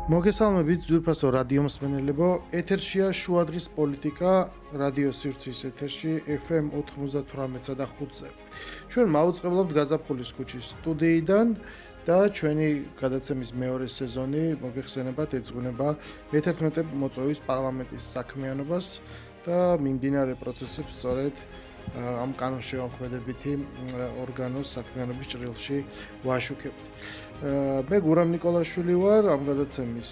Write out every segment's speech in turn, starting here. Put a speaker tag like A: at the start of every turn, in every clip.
A: მოგესალმებით ძვირფასო რადიო მსმენელებო, ეთერშია შუადღის პოლიტიკა, რადიო სივრცის ეთერში FM 98-სა და 5-ზე. ჩვენ მაუწყებლობთ გაზაფხულის ქუჩის სტუდიიდან და ჩვენი გადაცემის მეორე სეზონი მოგეხსენებათ ეძღვნება მე-11 მოწვევის პარლამენტის საქმიანობას და მიმდინარე პროცესებს სწორედ ამ კანონშემოქმედებითი ორგანოს საქმიანობის ჭრილში ვაშუქებთ. მე გურამ ნიკოლაშვილი ვარ, ამ გადაცემის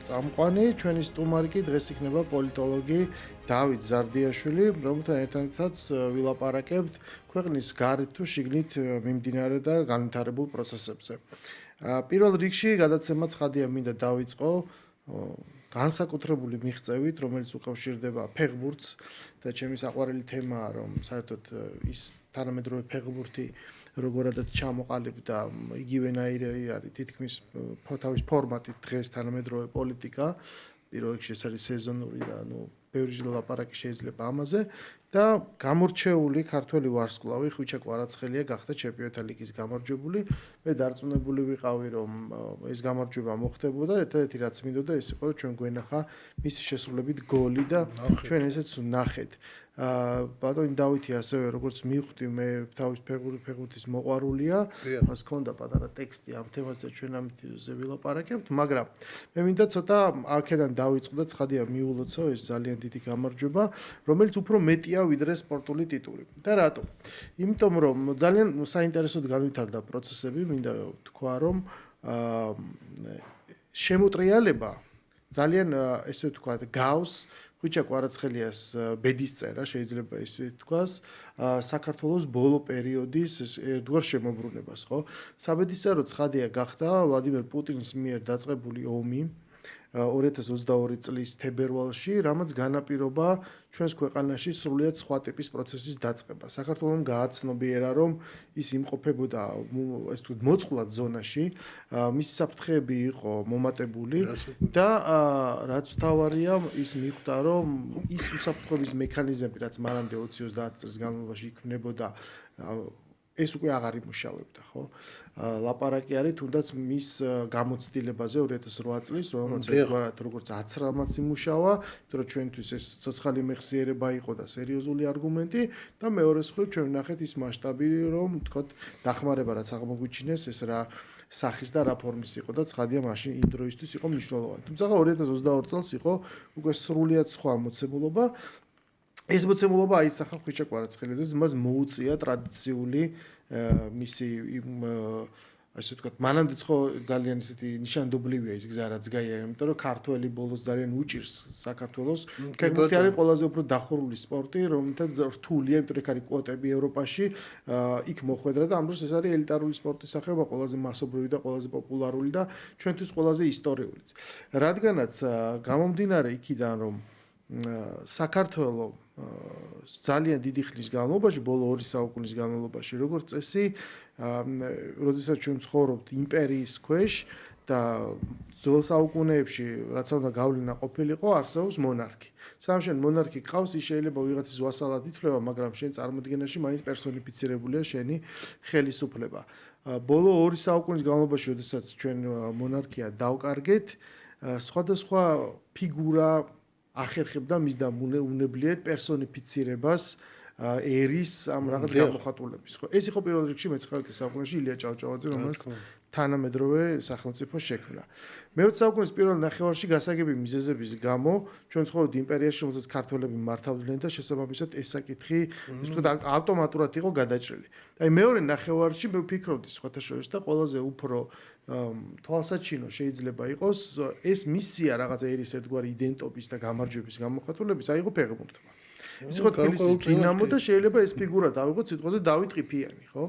A: წამყვანი, ჩვენი სტუმარი კი დღეს იქნება პოლიტოლოგი დავით ზარდიაშვილი, რომელთან ერთადაც ვილაპარაკებთ ქვეყნის გარეთ თუ შიგნით მიმდინარე და განვითარებულ პროცესებზე. პირველ რიგში გადაცემა ცხადია მინდა დავიწყო განსაკუთრებული მიღწევით, რომელიც უკავშირდება ფეხბურთს და ჩემი საყვარელი თემაა, რომ საერთოდ ის თანამედროვე ფეხბურთი როგორადაც ჩამოყალიბდა იგივენაირი არის თითქმის თავის ფორმატით დღეს თანამედროვე პოლიტიკა. პირველ რიგში ეს არის სეზონური და ბევრი ლაპარაკი შეიძლება ამაზე და გამორჩეული ქართველი ვარსკვლავი ხვიჩა კვარაცხელია გახდა ჩემპიონთა ლიგის გამარჯვებული. მე დარწმუნებული ვიყავი, რომ ეს გამარჯვება მოხდებოდა, ერთადერთი რაც მინდოდა ეს იყო, რომ ჩვენ გვენახა მისი შესრულებით გოლი და ჩვენ ესეც ვნახეთ. ბატონი დავითი ასევე როგორც მივხვდი, მე თავის ფეხბურთის მოყვარულია, მას ჰქონდა პატარა ტექსტი ამ თემაზე ჩვენ ამაზე ვილაპარაკებთ, მაგრამ მე მინდა ცოტა აქედან დავიწყო და ცხადია მიულოცო ეს ძალიან დიდი გამარჯვება, რომელიც უფრო მეტია ვიდრე სპორტული ტიტული. და რატო? იმიტომ რომ ძალიან საინტერესოდ განვითარდა პროცესები, მინდა თქვა, რომ შემოტრიალება ძალიან ესე ვთქვათ, გავს ხვიჩა კვარაცხელიას ბედისწერა, შეიძლება ისე თქვას, საქართველოს ბოლო პერიოდის ერთგვარ შემოbrunებას, ხო? საბედისწერო ცხადია გახდა ვლადიმერ პუტინის მიერ დაწყებული ომი 2022 წლის თებერვალში, რამაც განაპირობა ჩვენს ქვეყანაში სრულიად სხვა ტიპის პროცესის დაწყება. საქართველოს გააცნობიერა, რომ ის იმყოფებოდა ეს თუ მოწყვლად ზონაში, მისი საფრთხეები იყო მომატებული და რაც თავარია, ის მიხვდა, რომ ის უსაფრთხოების მექანიზმები, რაც მანამდე 20-30 წლის განმავლობაში იქმნებოდა, ეს უკვე აღარ იმუშავებდა, ხო? ლაპარაკი არის თუნდაც მის გამოცდილებაზე 2008 წლის, როგორც აცრალმაც იმუშავა, იმიტომ რომ ჩვენთვის ეს ცოცხალი მეხსიერება იყო და სერიოზული არგუმენტი და მეორე მხრივ ჩვენ ვნახეთ ის მასშტაბი, რომ ვთქვათ, დახმარება რაც აღმოგვიჩინეს, ეს რა სახის და რა ფორმის იყო და ცხადია მაშინ იმ დროისთვის იყო მნიშვნელოვანი. თუმცა 2022 წელს იყო უკვე სრულიად სხვა მოცემულობა. ეს მოცემულობა აისახა ხვიჩა კვარაცხელიძეს, მას მოუწია ტრადიციული მისი ასე ვთქვათ, მანამდეც ხო ძალიან ისეთი ნიშანდობლივია ის გზა, რაც გაია, იმიტომ რომ ქართველი ბოლოს ძალიან უჭირს საქართველოს. ფეხბურთი არის ყველაზე უფრო დახურული სპორტი, რომელთაც რთულია, იმიტომ რომ იქ არის კვოტები ევროპაში, იქ მოხვედრა და ამ დროს ეს არის ელიტარული სპორტის სახეობა, ყველაზე მასობრივი და ყველაზე პოპულარული და ჩვენთვის ყველაზე ისტორიულიც. რადგანაც გამომდინარე იქიდან, რომ საქართველოს ძალიან დიდი ხნის განმავლობაში, ბოლო 2 საუკუნის განმავლობაში, როგორც წესი, როდესაც ჩვენ ცხოვრობთ იმპერიის ქვეშ და ძველ საუკუნეებში, რაც უნდა გავლენა ყოფილიყო, არსებობს მონარქი. სამშენ მონარქი ყავს, ის შეიძლება ვიღაცის ვასალად ითვლება, მაგრამ შენ წარმოდგენაში მაინც პერსონიფიცირებულია შენი ხელისუფლება. ბოლო 2 საუკუნის განმავლობაში, როდესაც ჩვენ მონარქია დავკარგეთ, სხვადასხვა ფიგურა ახერხებდა მის და უნებლიეთ პერსონიფიცირებას ერის ამ რაღაც გამოხატულების. ხო, ეს იყო პირველ რიგში მე-19 საუკუნეში ილია ჭავჭავაძე, რომელსაც თანამედროვე სახელმწიფო შექმნა. მე-20 საუკუნის პირველ ნახევარში გასაგები მიზეზების გამო ჩვენ ცხოვრობთ იმპერიაში, რომელსაც ქართველები მართავდნენ და შესაბამისად ეს საკითხი ის ვთქვათ ავტომატურად იყო გადაჭრილი. აი მეორე ნახევარში მე ვფიქრობდი სხვათა შორის და ყველაზე უფრო თვალსაჩინო შეიძლება იყოს ეს მისია რაღაც ერის ერთგვარი იდენტობის და გამარჯვების გამოხატულების აიღო ფეხბურთმა. ის იყო თბილისის დინამო და შეიძლება ეს ფიგურა დავიღოთ სიტყვაზე დავით ყიფიანი, ხო?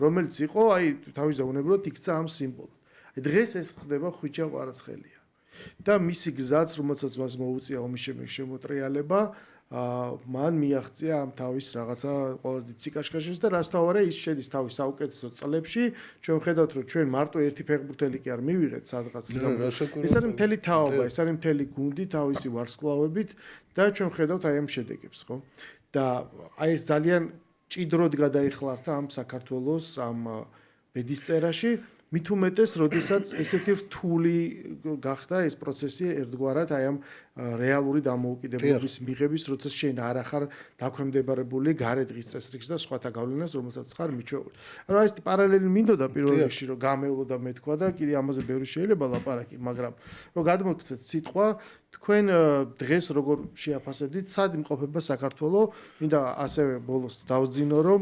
A: რომელიც იყო აი თავის დაუნებურად იქცა ამ სიმბოლოდ. აი დღეს ეს ხდება ხვიჩა კვარაცხელია. და მისი გზაც, რომელსაც მას მოუწია ომის შემოტრიალება, მან მიაღწია ამ თავის რაღაცა ყველაზე დიდ სიკაშკაშეს და რაც თავარია ის შედის თავის საუკეთესო წლებში. ჩვენ ვხედავთ, რომ ჩვენ მარტო ერთი ფეხბურთელი კი არ მივიღეთ სადღაც. ეს არის მთელი თაობა, ეს არის მთელი გუნდი თავისი ვარსკვლავებით და ჩვენ ვხედავთ აი ამ შედეგებს, ხო? და აი ეს ძალიან ჭიდროდ გადაიხლართა ამ საქართველოს ამ ბედისწერაში, მით უმეტეს, როდესაც ესეთი რთული გახდა ეს პროცესი ერთგვარად აი ამ რეალური დამოუკიდებლობის მიღების, როცა შენ არ ახარ დაქვემდებარებული გარეთ წესრიგს და სხვათა გავლენას, რომელსაც ხარ მიჩვეული. ანუ ეს პარალელი მინდოდა პირველ რიგში, რომ გამეულო და მეთქვა და კიდე ამაზე ბევრი შეიძლება ლაპარაკი, მაგრამ რომ გადმოგცეთ სიტყვა, თქვენ დღეს როგორ შეაფასებდით, სად იმყოფება საქართველოს, მინდა ასევე ბოლოს დავძინო, რომ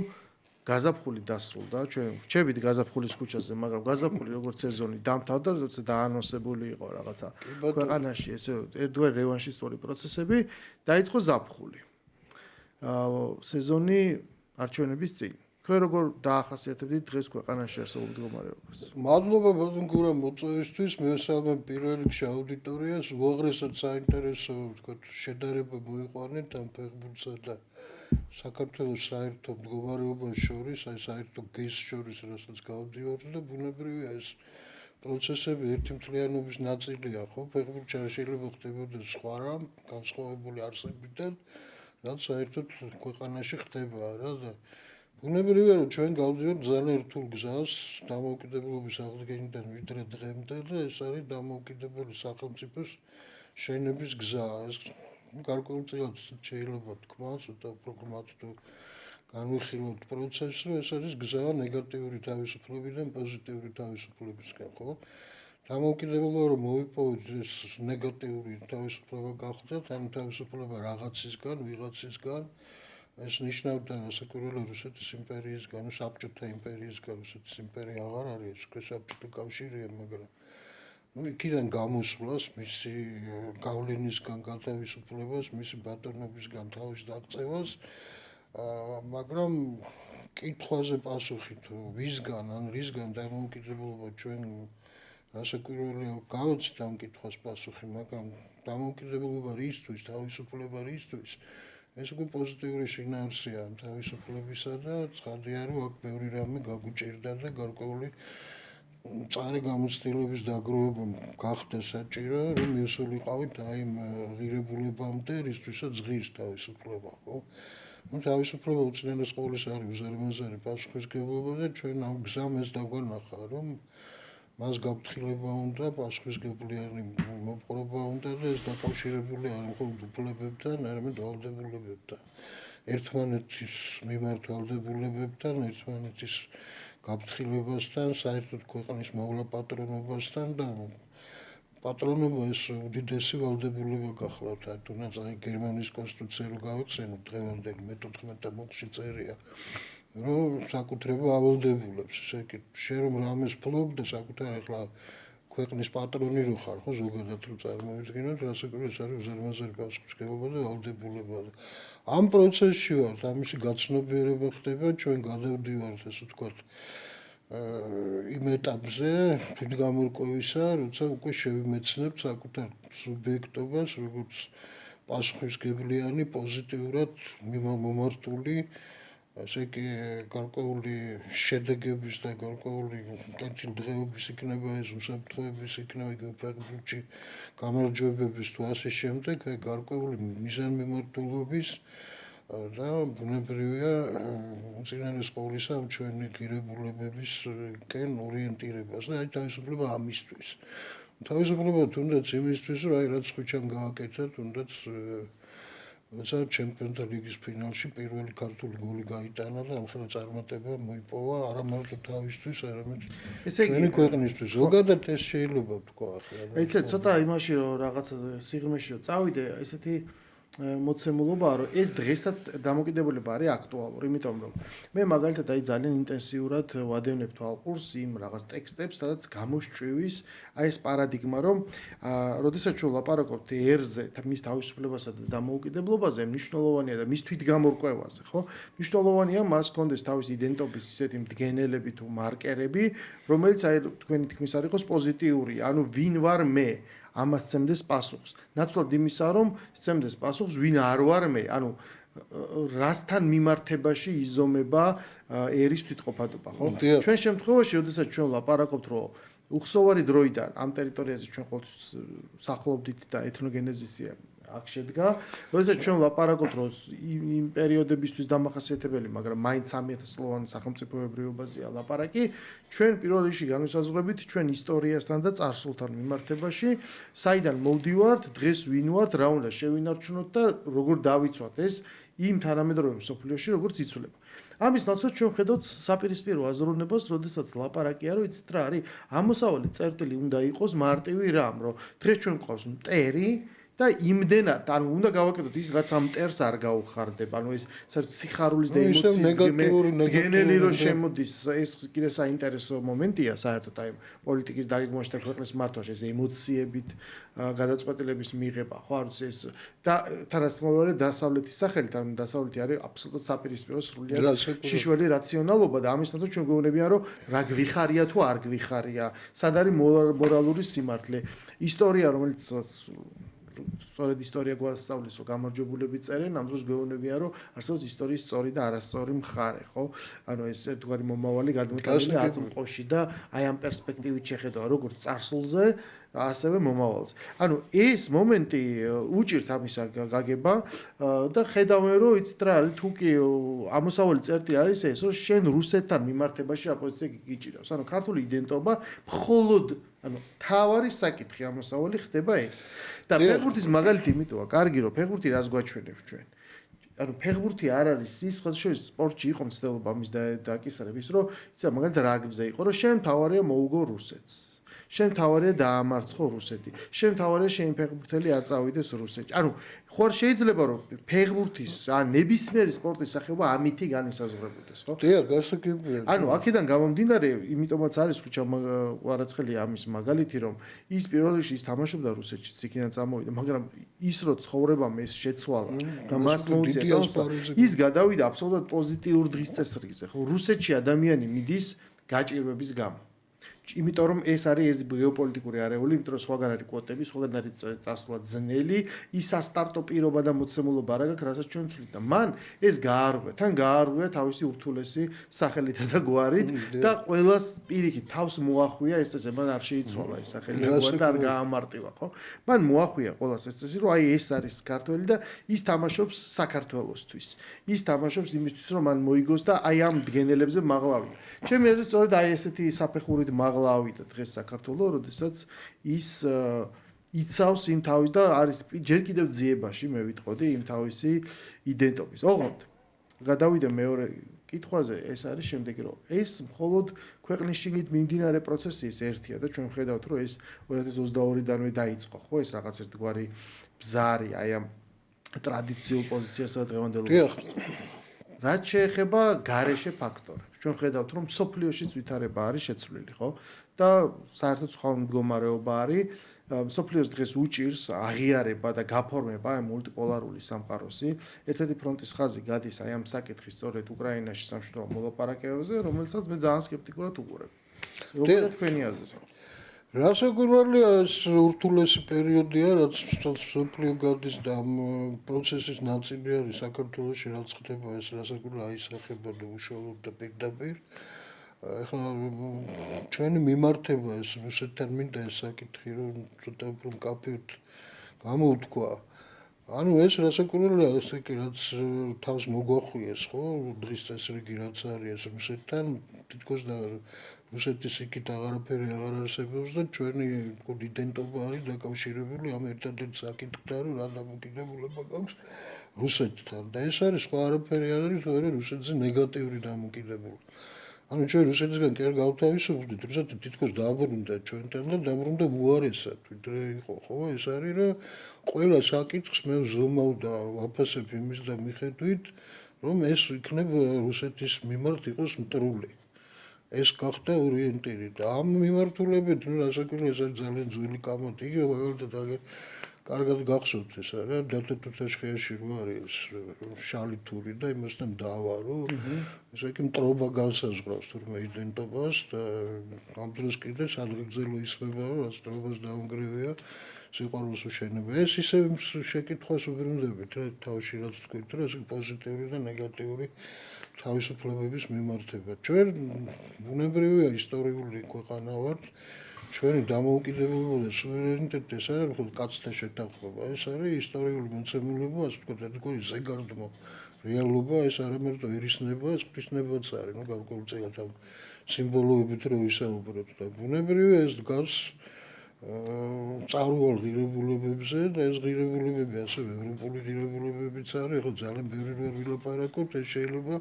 A: გაზაფხული დასრულდა, ჩვენ ვчебით გაზაფხულის ქუჩაზე, მაგრამ გაზაფხული როგორც სეზონი დამთავრდა, როცა დაანონსებული იყო რაღაცა ქვეყანაში, ესე ერთგვარი რევანშისტური პროცესები, დაიწყო ზაფხული. სეზონი არჩევნების წინ. თქვენ როგორ დაახასიათებდით დღეს ქვეყანაში არსებულ მდგომარეობას?
B: მადლობა ბატონ გურა მოწვევისთვის, მე ვესალმებ პირველ რიგში აუდიტორიას, უაღრესად საინტერესო, ვთქვათ, შედარება მოიყვანეთ ამ ფეხბურთსა და საქართველოს საერთო მდგომარეობას შორის, აი საერთო გეზს შორის, რასაც გავდივართ და ბუნებრივია ეს პროცესები ერთმთლიანობის ნაწილია, ხო? ფეხბურთში არ შეიძლება ხდებოდეს სხვა რამ, განსხვავებული არსებიდან, რაც საერთოდ ქვეყანაში ხდება რა და ბუნებრივია რომ ჩვენ გავდივართ ძალიან რთულ გზას დამოუკიდებლობის აღდგენიდან ვიდრე დღემდე და ეს არის დამოუკიდებელი სახელმწიფოს შენების გზა. ეს გარკვეულწილად შეიძლება თქვა, ცოტა უფრო გმათ თუ განვიხილოთ პროცესს, რომ ეს არის გზა ნეგატიური თავისუფლებიდან პოზიტიური თავისუფლებისკენ, ხო? დამოუკიდებლობა რომ მოიპოვოთ ეს ნეგატიური თავისუფლება გახდათ, ან თავისუფლება რაღაცისგან, ვიღაცისგან ეს ნიშნავდა სასაკვირველო რუსეთის იმპერიისგან, საბჭოთა იმპერიისგან, რუსეთის იმპერია აღარ არის, ეს საბჭოთა კავშირია, მაგრამ იქიდან გამოსვლას, მისი გავლენისგან გათავისუფლებას, მისი ბატონობისგან თავის დაღწევას, მაგრამ კითხვაზე პასუხი თუ ვისგან ან რისგან დამოუკიდებლობა ჩვენ რასაკვირველია გავაცით ამ კითხვას პასუხი, მაგრამ დამოუკიდებლობა რისთვის, თავისუფლება რისთვის ეს უკვე პოზიტიური შინაარსია თავისუფლებისა და ცხადია რომ აქ ბევრი რამე გაგუჭირდა და გარკვეული მწარე გამოცდილების დაგროვება გახდა საჭირო რომ მივსულიყავით აი იმ ღირებულებამდე რისთვისაც ღირს თავისუფლება ხო? ნუ თავისუფლება უწინარეს ყოვლის არის უზარმაზარი პასუხისმგებლობა და ჩვენ ამ გზას დაგვანახა რომ მას გაფრთხილება უნდა, პასუხისმგებლიანი მოპყრობა უნდა და ეს დაკავშირებული არ მხოლოდ უფლებებთან, არამედ ვალდებულებებთან. ერთმანეთის მიმართ ვალდებულებებთან, ერთმანეთის გაფრთხილებასთან, საერთოდ ქვეყნის მოვლა პატრონობასთან და პატრონობა ეს უდიდესი ვალდებულება გახლავთ. თუნდაც აი გერმანიის კონსტიტუცია რო გავიხსენოთ დღევანდელი მე-14 მუხში წერია. რომ საკუთრება ავალდებულებს, ესე იგი, შენ რომ რამეს ფლობ და საკუთარ ახლა ქვეყნის პატრონი რო ხარ, ხო, ზოგადად რო წარმოვიდგინოთ, რასაკვირველია ეს არის უზარმაზარი პასუხისმგებლობა და ვალდებულება. ამ პროცესში ვართ, ამისი გაცნობიერება ხდება, ჩვენ გადავდივართ, ასე ვთქვათ, იმ ეტაპზე თვითგამორკვევისა, როცა უკვე შევიმეცნებთ საკუთარ სუბიექტობას, როგორც პასუხისმგებლიანი, პოზიტიურად მომართული ასე კი გარკვეული შედეგების და გარკვეული კეთილდღეობის იქნება ეს უსაფრთხოების იქნება ფეხბურთში გამარჯვებების თუ ასე შემდეგ გარკვეული მიზანმიმართულობის და ბუნებრივია უწინარეს ყოვლისა ჩვენი ღირებულებებისკენ ორიენტირებას და აი თავისუფლება ამისთვის. თავისუფლება თუნდაც იმისთვის რომ აი რაც ხვიჩამ გააკეთა თუნდაც როცა ჩემპიონთა ლიგის ფინალში პირველი ქართული გოლი გაიტანა და ამხელა წარმატება მოიპოვა არა მარტო თავისთვის, არამედ ჩვენი ქვეყნისთვის. ზოგადად ეს შეიძლება თქვა ახლა.
A: ეცე ცოტა იმაში რომ რაღაც სიღრმეში რომ წავიდე, ესეთი მოცემულობა რომ ეს დღესაც დამოკიდებულება არის აქტუალური, იმიტომ რომ მე მაგალითად აი ძალიან ინტენსიურად ვადევნებ თვალყურს იმ რაღაც ტექსტებს, სადაც გამოსჭვივის აი ეს პარადიგმა, რომ როდესაც ჩვენ ლაპარაკობთ ერზე, მის თავისუფლებასა და დამოუკიდებლობაზე, მნიშვნელოვანია და მის თვითგამორკვევაზე, ხო? მნიშვნელოვანია მას კონდეს თავის იდენტობის ისეთი მდგენელები თუ მარკერები, რომელიც აი თქვენი თქმის არ იყოს პოზიტიური, ანუ ვინ ვარ მე? ამას სცემდეს პასუხს. ნაცვლად იმისა, რომ სცემდეს პასუხს, ვინ არ ვარ მე, ანუ რასთან მიმართებაში იზომება ერის თვითყოფადობა, ხო? ჩვენ შემთხვევაში, როდესაც ჩვენ ლაპარაკობთ, რომ უხსოვარი დროიდან ამ ტერიტორიაზე ჩვენ ყოველთვის სახლობდით და ეთნოგენეზისი აქ შედგა. როდესაც ჩვენ ვლაპარაკობთ, რომ იმ პერიოდებისთვის დამახასიათებელი, მაგრამ მაინც 3000 წლოვანი სახელმწიფოებრიობაზეა ლაპარაკი, ჩვენ პირველ რიგში განვისაზღვრებით ჩვენ ისტორიასთან და წარსულთან მიმართებაში, საიდან მოვდივართ, დღეს ვინ ვართ, რა უნდა შევინარჩუნოთ და როგორ დავიცვათ ეს იმ თანამედროვე მსოფლიოში, როგორც იცვლება. ამის ნაცვლად ჩვენ ხედავთ საპირისპირო აზროვნებას, როდესაც ლაპარაკია, რომ იცით რა არის, ამოსავალი წერტილი უნდა იყოს მარტივი რამ, რომ დღეს ჩვენ გვყავს მტერი და იმდენად, ანუ უნდა გავაკეთოთ ის, რაც ამ მტერს არ გაუხარდება. ანუ ეს საერთოდ სიხარულის და ემოციის გენელი რო შემოდის, ეს კიდე საინტერესო მომენტია საერთოდ აი პოლიტიკის დაგეგმვაში და ქვეყნის მართვაში, ეს ემოციებით გადაწყვეტილების მიღება, ხო, არ ვიცი ეს და თანასწორად დასავლეთის სახელით, ანუ დასავლეთი არის აბსოლუტურად საპირისპირო სრულიად შიშველი რაციონალობა და ამის ნაცვლად ჩვენ გვეუბნებიან, რომ რა გვიხარია თუ არ გვიხარია, სად არის მორალური სიმართლე, ისტორია, რომელიც სწორედ ისტორია გვასწავლის, რომ გამარჯვებულები წერენ, ამ დროს გვეუბნებიან, რომ არსებობს ისტორიის სწორი და არასწორი მხარე, ხო? ანუ ეს ერთგვარი მომავალი გადმოტანილი აწმყოში და აი ამ პერსპექტივით შეხედვა, როგორც წარსულზე, ასევე მომავალზე. ანუ ეს მომენტი უჭირთ ამისა გაგება და ხედავენ, რომ იცით რა არის, თუ კი ამოსავალი წერტილი არის ეს, რომ შენ რუსეთთან მიმართებაში აპოზიცია გიჭირავს. ანუ ქართული იდენტობა მხოლოდ ანუ თავარი საკითხი ამოსავალი ხდება ეს. და ფეხბურთის მაგალითი იმიტოა კარგი, რომ ფეხბურთი რას გვაჩვენებს ჩვენ. ანუ ფეხბურთი არ არის ის სხვადასხვა სპორტში იყო მცდელობა ამის დაკისრების, რომ იცი მაგალითად რაგბიზე იყო, რომ შენ თავარია მოუგო რუსეთს. შენ თავარია დაამარცხო რუსეთი. შენ თავარია შენ ფეხბურთელი არ წავიდეს რუსეთში. ანუ ხო არ შეიძლება რომ ფეხბურთის ან ნებისმიერი სპორტის სახეობა ამითი განისაზღვრებოდეს, ხო?
B: დიახ, გასაგებია.
A: ანუ აქედან გამომდინარე, იმიტომაც არის ხუჩა ყარაცხელი ამის მაგალითი, რომ ის პირველ რიგში ის თამაშობდა რუსეთში, იქიდან წამოვიდა, მაგრამ ის რო ცხოვრებამ ეს შეცვალა და მას მოუწია ის გადავიდა აბსოლუტურად პოზიტიურ დღის წესრიგზე, ხო? რუსეთში ადამიანი მიდის გაჭირვების გამო. იმიტომ რომ ეს არის ეს გეოპოლიტიკური არეული, იმიტომ რომ სხვაგან არის კვოტები, სხვაგან არის წასვლა ძნელი, ის ასტარტო პირობა და მოცემულობა არ აქვს, რასაც ჩვენ ვცვლით და მან ეს გაარღვია, თან გაარღვია თავისი ურთულესი სახელითა და გვარით და ყველას პირიქით თავს მოახვია ეს წესი, მან არ შეიცვალა ეს სახელი და გვარი და არ გაამარტივა, ხო? მან მოახვია ყველას ეს წესი, რომ აი ეს არის ქართველი და ის თამაშობს საქართველოსთვის. ის თამაშობს იმისთვის, რომ მან მოიგოს და აი ამ დგენელებზე მაღლავია. ჩემი აზრით სწორედ აი ესეთი საფეხურით მაღლავიდა დღეს საქართველოს, როდესაც ის იცავს იმ თავის და არის ჯერ კიდევ ძიებაში, მე ვიტყოდი, იმ თავისი იდენტობის. ოღონდ გადავიდა მეორე კითხვაზე, ეს არის შემდეგი, რომ ეს მხოლოდ ქვეყნის შიგნით მიმდინარე პროცესი ეს ერთია და ჩვენ ვხედავთ, რომ ეს 2022-დანვე დაიწყო, ხო, ეს რაღაც ერთგვარი ბზარი აი ამ ტრადიციულ პოზიციასა და დღევანდელობას. რაც შეეხება გარეშე ფაქტორებს. ჩვენ ხედავთ, რომ სოფლიოშიც ვითარება არის შეცვლილი, ხო? და საერთოდ სხვა მდგომარეობა არის. სოფლიოს დღეს უჭირს აღიარება და გაფორმება აი მულტიპოლარული სამყაროსი. ერთ-ერთი ფრონტის ხაზი გადის აი ამ საკითხის სწორედ უკრაინაში სამშვიდობო მოლაპარაკებებზე, რომელსაც მე ძალიან სკეპტიკურად უყურებ. როგორია თქვენი აზრი?
B: რასაკვირველია ეს ურთულესი პერიოდია, რაც სოფლიო გადის და ამ პროცესის ნაწილი არის საქართველოში, რაც ხდება ეს რასაკვირველია აისახება და უშუალოდ და პირდაპირ. ეხლა ჩვენი მიმართება ეს რუსეთთან მინდა ეს საკითხი, რომ ცოტა უფრო მკაფიოდ გამოუთქვა. ანუ ეს რასაკვირველია ესე კი რაც თავს მოგვახვიეს, ხო, დღის წესრიგი რაც არის რუსეთთან, თითქოს და რუსეთის იქით აღარაფერი აღარ არსებობს და ჩვენი იდენტობა არის დაკავშირებული ამ ერთადერთ საკითხთან, რომ რა დამოკიდებულება გაქვს რუსეთთან და ეს არის სხვა არაფერი არ არის, თორე რუსეთზე ნეგატიური დამოკიდებულება. ანუ ჩვენ რუსეთისგან კი არ გავთავისუფლდით, რუსეთი თითქოს დააბრუნდა ჩვენთან და დაბრუნდა უარესად, ვიდრე იყო, ხო, ეს არის რომ ყველა საკითხს მე ვზომავ და ვაფასებ იმის და მიხედვით, რომ ეს იქნება რუსეთის მიმართ იყოს მტრული. ეს გახდა ორიენტირი და ამ მიმართულებით, ну, რასაკვირველია, ეს არის ძალიან ძველი კამათი. იგივე მაგალითად აგერ კარგად გახსოვთ ეს არა, დათო თუთაშხიაში რო არის შალი თური და იმასთან დავარო. ესე იგი მტრობა განსაზღვრავს თურმე იდენტობას და ამ დროს კიდე სადღეგრძელო ისხება, რომ რაც მტრობას დაუნგრევია, სიყვარულს უშენება. ეს ისე შეკითხვას უბრუნდებით, რა თავში რაც თქვით, რომ ეს პოზიტიური და ნეგატიური თავისუფლებების მიმართება. ჩვენ ბუნებრივია ისტორიული ქვეყანა ვართ. ჩვენი დამოუკიდებლობა და სუვერენიტეტი ეს არის მხოლოდ კაცთა შეთანხმება. ეს არის ისტორიული მოცემულობა, ასე ვთქვათ, ერთგვარი ზეგარდმო რეალობა, ეს არ ამერტო ერისნება, ეს ღვთისნებაც არის, გარკვეულწილად ამ სიმბოლოებით რო ვისაუბროთ და ბუნებრივია ეს დგას წარუვალ ღირებულებებზე და ეს ღირებულებები ასევე ევროპული ღირებულებებიც არის, ხო ძალიან ბევრი რო ვილაპარაკოთ, ეს შეიძლება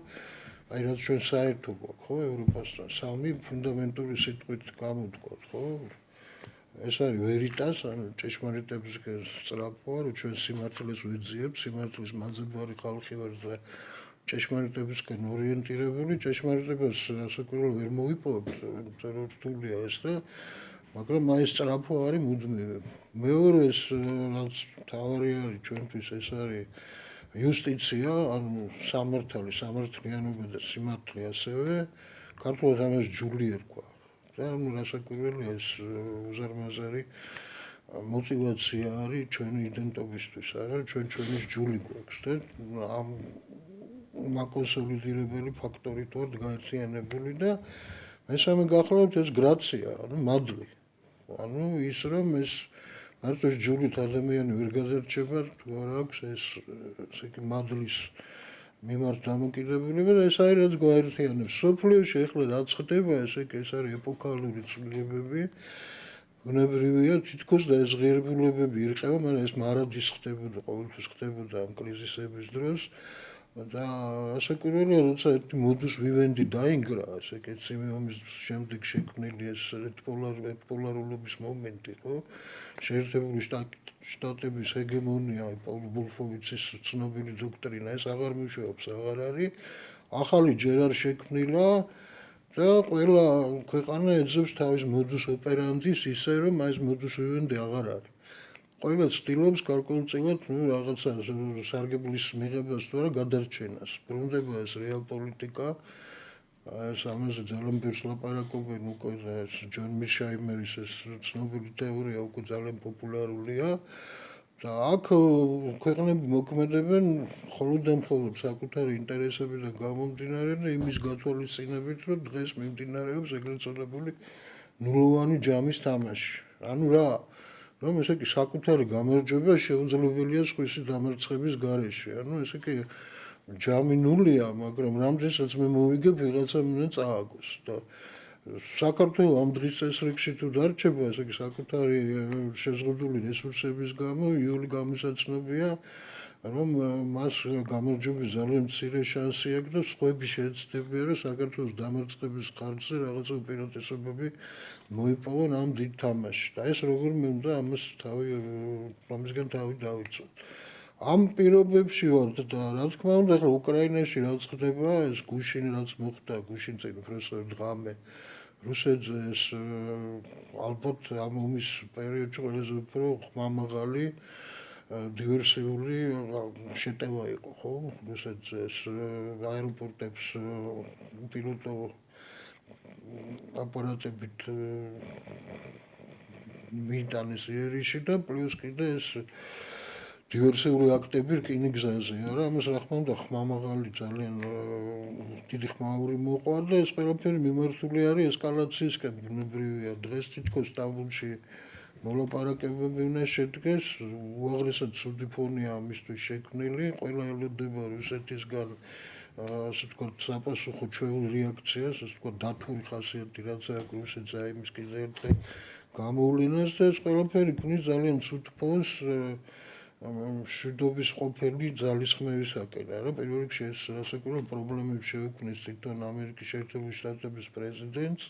B: აი რაც ჩვენ საერთო გვაქვს, ხო, ევროპასთან სამი ფუნდამენტური სიტყვით გამოვთქვათ, ხო? ეს არის ვერიტას, ანუ ჭეშმარიტების სწრაფვა, რომ ჩვენ სიმართლეს ვეძიებთ, სიმართლის მაძებარი ხალხი ვართ და ჭეშმარიტებისკენ ორიენტირებული, ჭეშმარიტებას ასაკურველ ვერ მოვიპოვებთ, იმიტომ რომ რთულია ეს და მაგრამ აი ეს სწრაფვა არის მუდმივი. მეორე ეს რაც თავარი არის ჩვენთვის ეს არის იუსტიცია, ანუ სამართლიანობა და სიმართლე ასევე, ქართულად ამას ჯული ერქვა. და ანუ რასაკვირველია ეს უზარმაზარი мотивация არის ჩვენი იდენტობისთვის, არა ჩვენის ჯული გვაქვს და ამ მაკონსოლიდირებელი ფაქტორით ვართ გაერთიანებული და მესამე გახლავთ ეს გრაცია, ანუ მადლი. ანუ ის რომ ეს მარტო ჯულით ადამიანი ვერ გადარჩება, თუ არ აქვს ეს ესე იგი მადლის მიმართ დამოკიდებულება და ეს არის რაც გვაერთიანებს. სოფლიოში ახლა რაც ხდება, ესე იგი ეს არის ეპოქალური ცვლილებები. ბუნებრივია თითქოს და ეს ღირებულებები ირყევა, მაგრამ ეს მარადის ხდებოდა, ყოველთვის ხდებოდა ამ კრიზისების დროს. და ასაკურველია, როცა ერთი მოდუს ვივენდი დაინგრა, ესე კეთილი ომის შემდეგ შექმნილი ეს პოლარულობის მომენტი, ხო? შეერთებული შტატების ჰეგემონია, პაულ ვოლფოვიცის ცნობილი დოქტრინა, ეს აღარ მუშაობს, აღარ არის. ახალი ჯერ არ შექმნილა და ყველა ქვეყანა ეძებს თავის მოდუს ოპერანდის ისე, რომ ეს მოდუს ვივენდი აღარ არის. ყველა ცდილობს გარკვეულწილად რაღაცა სარგებლის მიღებას თუ არა გადარჩენას. ბრუნდება ეს რეალპოლიტიკა. ეს ამაზე ძალიან ბევრს ლაპარაკობენ უკვე და ეს ჯონ მიშაიმერის ეს ცნობილი თეორია უკვე ძალიან პოპულარულია. და აქ ქვეყნები მოქმედებენ მხოლოდ და მხოლოდ საკუთარი ინტერესებიდან გამომდინარე და იმის გათვალისწინებით, რომ დღეს მიმდინარეობს ეგრეთ წოდებული ნულოვანი ჯამის თამაში. ანუ რა რომ ესე იგი საკუთარი გამარჯვება შეუძლებელია სხვისი დამარცხების გარეშე. ანუ ესე იგი ჯამი ნულია, მაგრამ რამდენსაც მე მოვიგებ, ვიღაცამ უნდა წააგოს და საქართველოს ამ დღის წესრიგში თუ დარჩება, ესე იგი საკუთარი შეზღუდული რესურსების გამო იული გამოსაცნობია, რომ მას გამარჯვების ძალიან მცირე შანსი აქვს და სხვები შეეცდებიან, რომ საქართველოს დამარცხების ხარჯზე რაღაცა უპირატესობები მოიპოვონ ამ დიდ თამაშში. და ეს როგორმე უნდა ამისგან თავი დავიცვათ. ამ პირობებში ვართ და რა თქმა უნდა, ახლა უკრაინაში რაც ხდება, ეს გუშინ რაც მოხდა, გუშინ წინ უბრალოდ დღამე რუსეთზე ეს ალბათ ამ ომის პერიოდში ყველაზე უფრო ხმამაღალი დივერსიული შეტევა იყო, ხო? რუსეთზე ეს აეროპორტებს პილოტო აპარატებით მიიტანეს იერიში და პლუს კიდე ეს დივერსიული აქტები რკინიგზაზე, არა, ამას რა ხმა უნდა ხმამაღალი ძალიან დიდი ხმაური მოყვა და ეს ყველაფერი მიმართული არის ესკალაციისკენ. ბუნებრივია, დღეს თითქოს სტამბოლში მოლაპარაკებები უნდა შედგეს, უაღრესად ცუდი ფონია ამისთვის შექმნილი, ყველა ელოდება რუსეთისგან ასე ვთქვათ, საპასუხო ჩვეულ რეაქციას, ასე ვთქვათ, დათული ხასიათი, რაც აქვს რუსეთს იმის კიდე ერთხელ გამოვლენას და ეს ყველაფერი ქმნის ძალიან ცუდ ფონს მშვიდობის ყოფილი ძალისხმევისაკენ, არა, პირველ რიგში ეს რასაკვირველ პრობლემებს შეექმნის თვითონ ამერიკის შეერთებული შტატების პრეზიდენტს,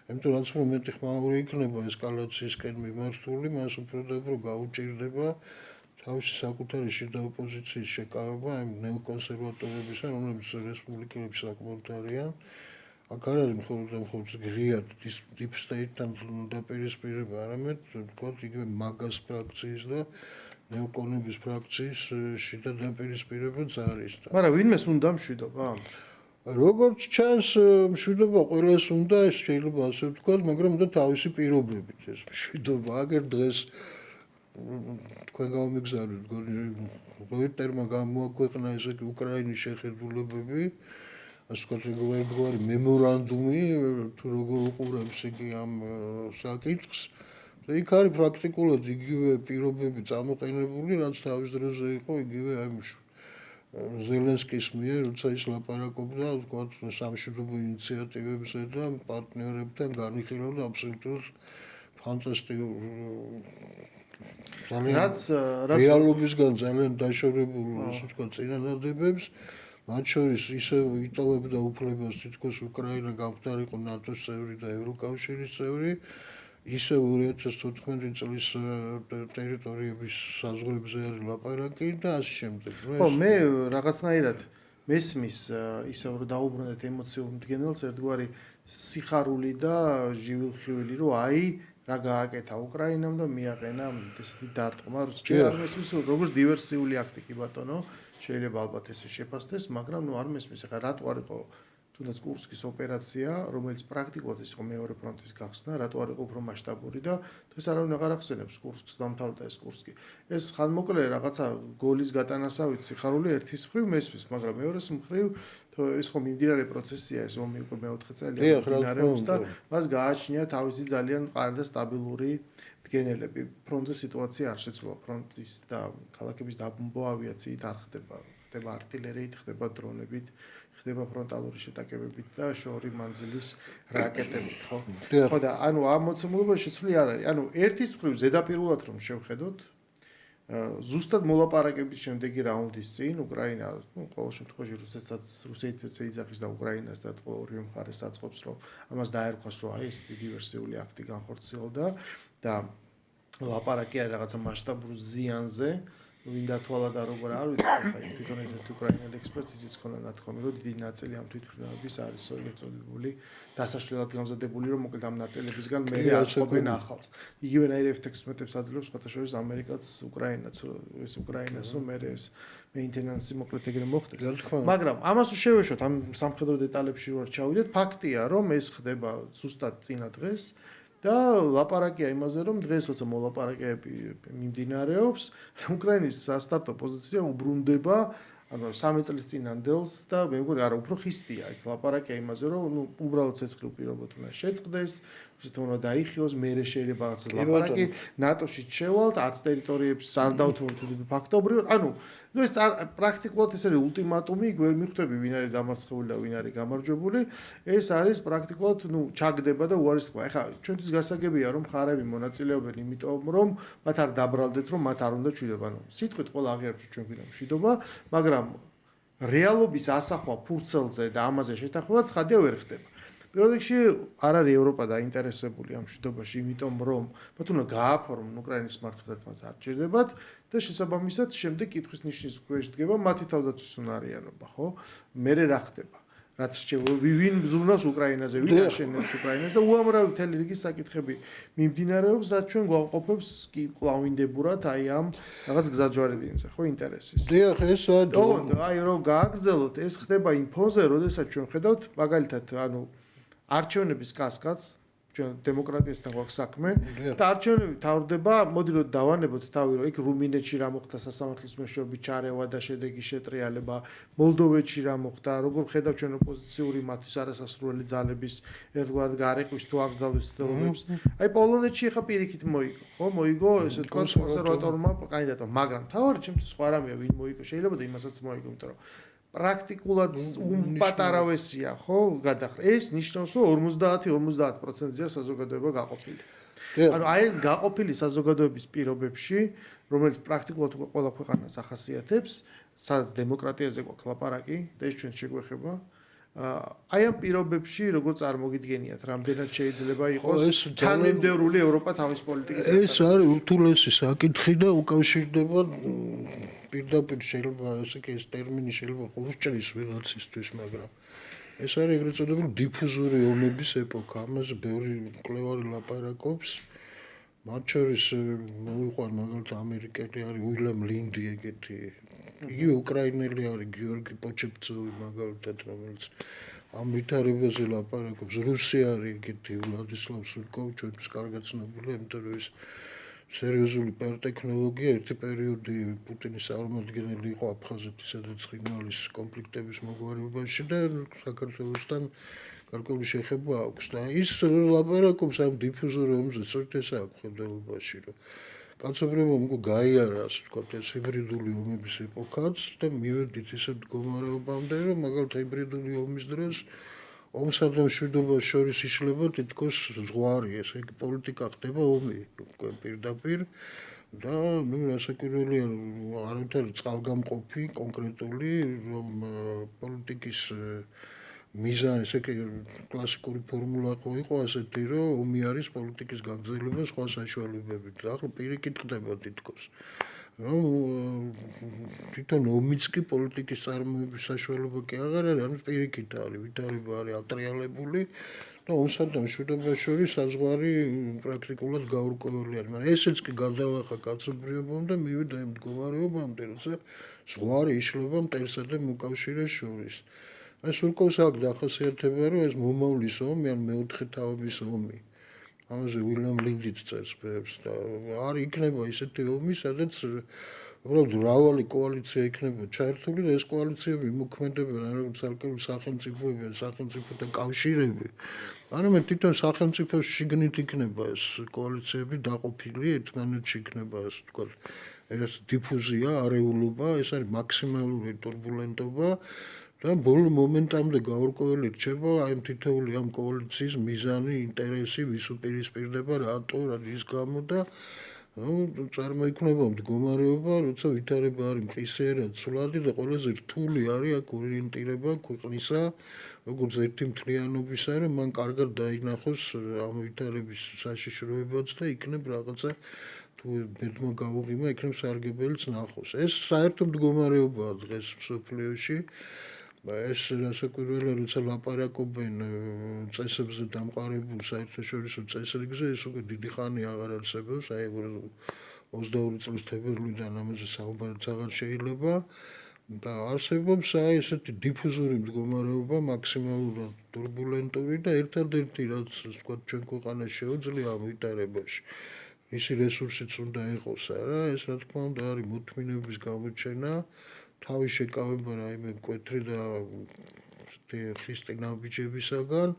B: იმიტომ რაც მეტი ხმაური იქნება ესკალაციისკენ მიმართული, მას უფრო და უფრო გაუჭირდება თავისი საკუთარი შიდა ოპოზიციის შეკავება ამ ნეოკონსერვატორებისა, რომლებიც რესპუბლიკელებში საკმაოდ არიან. აქ არ არის მხოლოდ ღიად deep state-თან დაპირისპირება, არამედ ვთქვათ, იგივე მაგას ფრაქციის და ნეოკონების ფრაქციის შიდა დაპირისპირებაც არის.
A: მაგრამ ვინმეს უნდა მშვიდობა?
B: როგორც ჩანს, მშვიდობა ყველას უნდა, ეს შეიძლება ასე ვთქვათ, მაგრამ უნდა თავისი პირობებით ეს მშვიდობა. აგერ დღეს თქვენ გამომიგზავნეთ, როიტერმა გამოაქვეყნა ესე იგი უკრაინის შეხედულებები. ასე ვთქვათ, რეგულარული მემორანდუმი თუ როგორ უყურებს იგი ამ საკითხს. იქ არის პრაქტიკულად იგივე პირობები წამოყენებული, რაც თავის დროზე იყო იგივე აი ზელენსკის მიერ, როცა ის ლაპარაკობდა, ვთქვათ, სამშვიდობო ინიციატივებზე და პარტნიორებთან განიხილავდა აბსოლუტურად ფანტასტიკურ ძალიან რეალობისგან ძალიან დაშორებულ, ასე ვთქვათ, წინადადებებს, მათ შორის ისევ იტოვებდა უფლებას თითქოს უკრაინა გამხდარიყო ნატოს წევრი და ევროკავშირის წევრი. ისე 2014 წლის ტერიტორიების საზღვრებზე არის ლაპარაკი და ასე შემდეგ.
A: ხო, მე რაღაცნაირად მესმის ისევ რომ დაუბრუნდეთ ემოციურ მდგენელს ერთგვარი სიხარული და ჟივილხივილი რომ აი რა გააკეთა უკრაინამ და მიაყენა ესეთი დარტყმა რუსეთში. არ მესმის როგორც დივერსიული აქტი კი ბატონო, შეიძლება ალბათ ესე შეფასდეს, მაგრამ ნუ არ მესმის. ახლა რატო არ იყო თუნდაც კურსკის ოპერაცია, რომელიც პრაქტიკულად ის იყო მეორე ფრონტის გახსნა, რატო არ იყო უფრო მასშტაბური და დღეს არავინ აღარ ახსენებს კურსკს, დამთავრდა ეს კურსკი. ეს ხანმოკლე რაღაცა გოლის გატანასავით სიხარული ერთის მხრივ მესმის, მაგრამ მეორეს მხრივ ეს ხო მიმდინარე პროცესია, ეს ომი უკვე მეოთხე წელია მიმდინარეობს და მას გააჩნია თავისი ძალიან მყარი და სტაბილური მდგენელები. ფრონტზე სიტუაცია არ შეცვლა, ფრონტის და ქალაქების დაბომბვა ავიაციით არ ხდება, ხდება артиლერიით, ხდება დრონებით. ხდება ფრონტალური შეტაკებებით და შორი მანძილის რაკეტებით, ხო? ხო და ანუ ამ მოცემულობაში შეცვლილი არ არის. ანუ ერთის მხრივ ზედაპირულად რომ შევხედოთ, ზუსტად მოლაპარაკების შემდეგი რაუნდის წინ უკრაინა, ну, ყოველ შემთხვევაში რუსეთსაც ეძახის და უკრაინას და ორივე მხარეს აწყობს, რომ ამას დაერქვას, რომ აი ეს დივერსიული აქტი განხორციელდა და ლაპარაკი არის რაღაცა მასშტაბურ ზიანზე. ვინ დათვალა და როგორ არ ვიცი, ხა თვითონ ერთ უკრაინელ ექსპერტს ისიც ქონდა ნათქვამი, რომ დიდი ნაწილი ამ თვითმფრინავების არის სწორედ დასაშლელად გამზადებული, რომ მოკლედ ამ ნაწილებისგან მე აწყობენ ახალს. იგივენაირ F-16-ებს აძლევს სხვათა შორის ამერიკაც, უკრაინაც, ეს უკრაინას რომ მე ეს მეინტენანსი მოკლედ ეგრე მოხდეს. მაგრამ ამას შევეშოთ ამ სამხედრო დეტალებში რო ჩავიდეთ, ფაქტია, რომ ეს ხდება ზუსტად წინა დღეს. და ლაპარაკია იმაზე, რომ დღეს როცა მოლაპარაკეები მიმდინარეობს, უკრაინის სასტარტო პოზიცია უბრუნდება, ანუ 3 წლის წინანდელს და მე მგონი არა უფრო ხისტია, იქ ლაპარაკია იმაზე, რომ ნუ უბრალოდ ცეცხლი უპირობოდ უნდა შეწყდეს, თუნდაც უნდა დაიხიოს, მერე შეიძლება რაღაც ლაპარაკი ნატოში შევალთ, 10 ტერიტორიებს არ დავთვალოთ ფაქტობრივად, ანუ ნუ ეს პრაქტიკულად ეს არის ულტიმატუმი, იქ ვერ მიხვდები ვინ არის დამარცხებული და ვინ არის გამარჯვებული, ეს არის პრაქტიკულად ნუ ჩაგდება და უარის თქვა. ეხლა ჩვენთვის გასაგებია რომ ხარები მონაწილეობენ იმიტომ რომ მათ არ დაბრალდეთ რომ მათ არ უნდა ჩვიდობა, ანუ სიტყვით ყველა აღიარებს ჩვენ გვინდა მშვიდობა, მაგრამ რეალობის ასახვა ფურცელზე და ამაზე შეთანხმება ცხადია ვერ ხდება. პირველ რიგში არ არის ევროპა დაინტერესებული ამ მშვიდობაში, იმიტომ რომ მათ უნდა გააფორმონ უკრაინის მარცხნივაც არ ჭირდებათ და შესაბამისად შემდეგ კითხვის ნიშნის ქვეშ დგება მათი თავდაცვის უნარიანობა, ხო? მერე რა ხდება? რაც ვინ ბზრუნავს უკრაინაზე, ვინ აშენებს უკრაინას და უამრავი მთელი რიგი საკითხები მიმდინარეობს, რაც ჩვენ გვაყოფებს კი კლავინდებურად აი ამ რაღაც გზაჯვარედინზე, ხო, ინტერესის.
B: დიახ, ეს
A: ოღონდ აი რომ გააგრძელოთ, ეს ხდება იმ ფონზე, როდესაც ჩვენ ხედავთ, მაგალითად, ანუ არჩევნების კასკადს, ჩვენ დემოკრატიასთან გვაქვს საქმე და არჩევნები თავდება, მოდი რომ დავანებოთ თავი, რომ იქ რუმინეთში რა მოხდა სასამართლოს მეშვეობით ჩარევა და შედეგის შეტრიალება, მოლდოვეთში რა მოხდა, როგორ ხედავ ჩვენ ოპოზიციური მათთვის არასასრული ძალების ერთგვარად გარეკვის თუ აკრძალვის ცდილობებს. აი პოლონეთში ხა პირიქით მოიგო, ხო? მოიგო ესე თქვა კონსერვატორმა კანდიდატმა, მაგრამ თავარი ჩემთვის სხვა რამეა, ვინ მოიგო, შეიძლება და იმასაც მოიგო, იმიტომ რომ პრაქტიკულად პატარავესია, ხო, გადახრა. ეს ნიშნავს, რომ 50-50%-ია საზოგადოება გაყოფილი. ანუ აი გაყოფილი საზოგადოების პირობებში, რომელიც პრაქტიკულად უკვე ყველა ქვეყანას ახასიათებს, სადაც დემოკრატიაზე გვაქვს ლაპარაკი და ეს ჩვენ შეგვეხება. აი ამ პირობებში როგორ წარმოგიდგენიათ, რამდენად შეიძლება იყოს თანმიმდევრული ევროპა თავის პოლიტიკის?
B: ეს არის ურთულესი საკითხი და უკავშირდება პირდაპირ შეიძლება ესე კი ეს ტერმინი შეიძლება ხურჭრის ვიღაცისთვის, მაგრამ ეს არის ეგრეთ წოდებული დიფუზური ომების ეპოქა. ამაზე ბევრი მკვლევარი ლაპარაკობს. მათ შორის მოიყვან მაგალითად ამერიკელი არის უილემ ლინდი ეგეთი. იგივე უკრაინელი არის გიორგი პოჩეპცოვი მაგალითად, რომელიც ამ ვითარებაზე ლაპარაკობს. რუსი არის ეგეთი ვლადისლავ სურკოვი, ჩვენთვის კარგად ცნობილია, იმიტომ რომ ის სერიოზული პერტექნოლოგია ერთი პერიოდი პუტინის წარმომადგენელი იყო აფხაზეთისა და ცხინვალის კონფლიქტების მოგვარებაში და საქართველოსთან გარკვეული შეხება აქვს და ის ლაპარაკობს ამ დიფუზორ ომზე სწორედ ეს აქვს ხედელობაში რომ კაცობრიობამ უკვე გაიარა ასე ვთქვათ ეს ჰიბრიდული ომების ეპოქაც და მივედით ისეთ მდგომარეობამდე რომ მაგალითად ჰიბრიდული ომის დროს ომსა და მშვიდობას შორის იშლება თითქოს ზღვარი ესე იგი პოლიტიკა ხდება ომი უკვე პირდაპირ და ნუ რასაკვირველია არავითარი წყალგამყოფი კონკრეტული რომ პოლიტიკის მიზანი ესე იგი კლასიკური ფორმულა იყო ასეთი რომ ომი არის პოლიტიკის გაგრძელება სხვა საშუალებებით და ახლა პირიქით ხდება თითქოს რომ თვითონ ომიც კი პოლიტიკის წარმოების საშუალება კი აღარ არის ანუ პირიქით არის ვითარება არის ატრიალებული და ომსა და მშვიდობას შორის საზღვარი პრაქტიკულად გაურკვეველი არის მაგრამ ესეც კი გადალახა კაცობრიობამ და მივიდა იმ მდგომარეობამდე როცა ზღვარი იშლება მტერსა და მოკავშირეს შორის ეს უკავს აქ დახასიათება რომ ეს მომავლის ომი ან მეოთხე თავების ომი ამაზე უილიამ ლინდიც წერს ბევრს და არ იქნება ისეთი ომი სადაც უბრალოდ მრავალი კოალიცია იქნება ჩაერთული და ეს კოალიციები იმოქმედებენ როგორც ალკეული სახელმწიფოები ან სახელმწიფოთა კავშირები არამედ თვითონ სახელმწიფოს შიგნით იქნება ეს კოალიციები დაყოფილი ერთმანეთში იქნება ასე ვთქვათ ეს დიფუზია არეულობა ეს არის მაქსიმალური турბულენტობა და ბოლო მომენტამდე გაურკვეველი რჩება აი თითოეული ამ კოალიციის მიზანი, ინტერესი, ვის უპირისპირდება, რატო, რის გამო და წარმოიქმნება მდგომარეობა, როცა ვითარება არის მყისიერად ცვლადი და ყველაზე რთული არის აქ ორიენტირება ქვეყნისა, როგორც ერთი მთლიანობისა, რომ მან კარგად დაინახოს ამ ვითარების საშიშროებაც და იქნებ რაღაცა თუ ბედმა გავუღიმა, იქნებ სარგებელიც ნახოს. ეს საერთო მდგომარეობაა დღეს მსოფლიოში. ეს რასაკვირველია როცა ლაპარაკობენ წესებზე დამყარებულ საერთაშორისო წესრიგზე ეს უკვე დიდი ხანი აღარ არსებობს აი 22 წლის თებერვლიდან ამაზე საუბარიც აღარ შეიძლება და არსებობს აი ესეთი დიფუზური მდგომარეობა მაქსიმალურად турბულენტური და ერთადერთი რაც ვთქვათ ჩვენ ქვეყანას შეუძლია ამ ვითარებაში ისი რესურსიც უნდა იყოს არა ეს რა თქმა უნდა არის მოთმინების გამოჩენა თავის შეკავება რაიმე მკვეთრი და ხის წინაბიჯებისაგან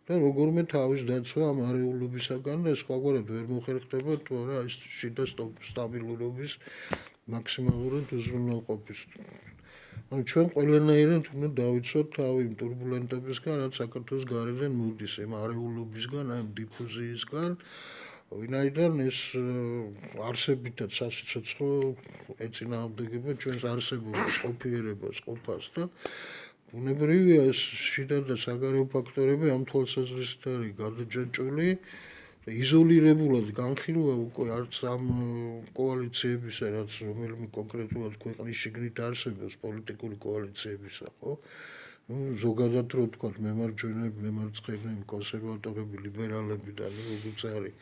B: და როგორმე თავის დაცვა ამ არეულობისაგან და სხვაგვარად ვერ მოხერხდება თუ არა ის შიდა სტაბილურობის მაქსიმალურად უზრუნველყოფის. ანუ ჩვენ ყველანაირად უნდა დავიცვათ თავი იმ турბულენტობისგან, რაც საქართველოს გარედან მოდის, იმ არეულობისგან, ამ დიფუზიისგან. ვინაიდან ეს არსებითად სასიცოცხლო ეწინააღმდეგება ჩვენს არსებობას, ყოფიერებას, ყოფას და ბუნებრივია ეს შიდა და საგარეო ფაქტორები ამ თვალსაზრისით არის გადაჭრილი და იზოლირებულად განხილვა უკვე არც ამ კოალიციებისა, რაც რომელიმე კონკრეტულად ქვეყნის შიგნით არსებობს პოლიტიკური კოალიციებისა, ხო? ზოგადად რო ვთქვათ მემარჯვენეები, მემარცხენეები, კონსერვატორები, ლიბერალები და როგორც არის.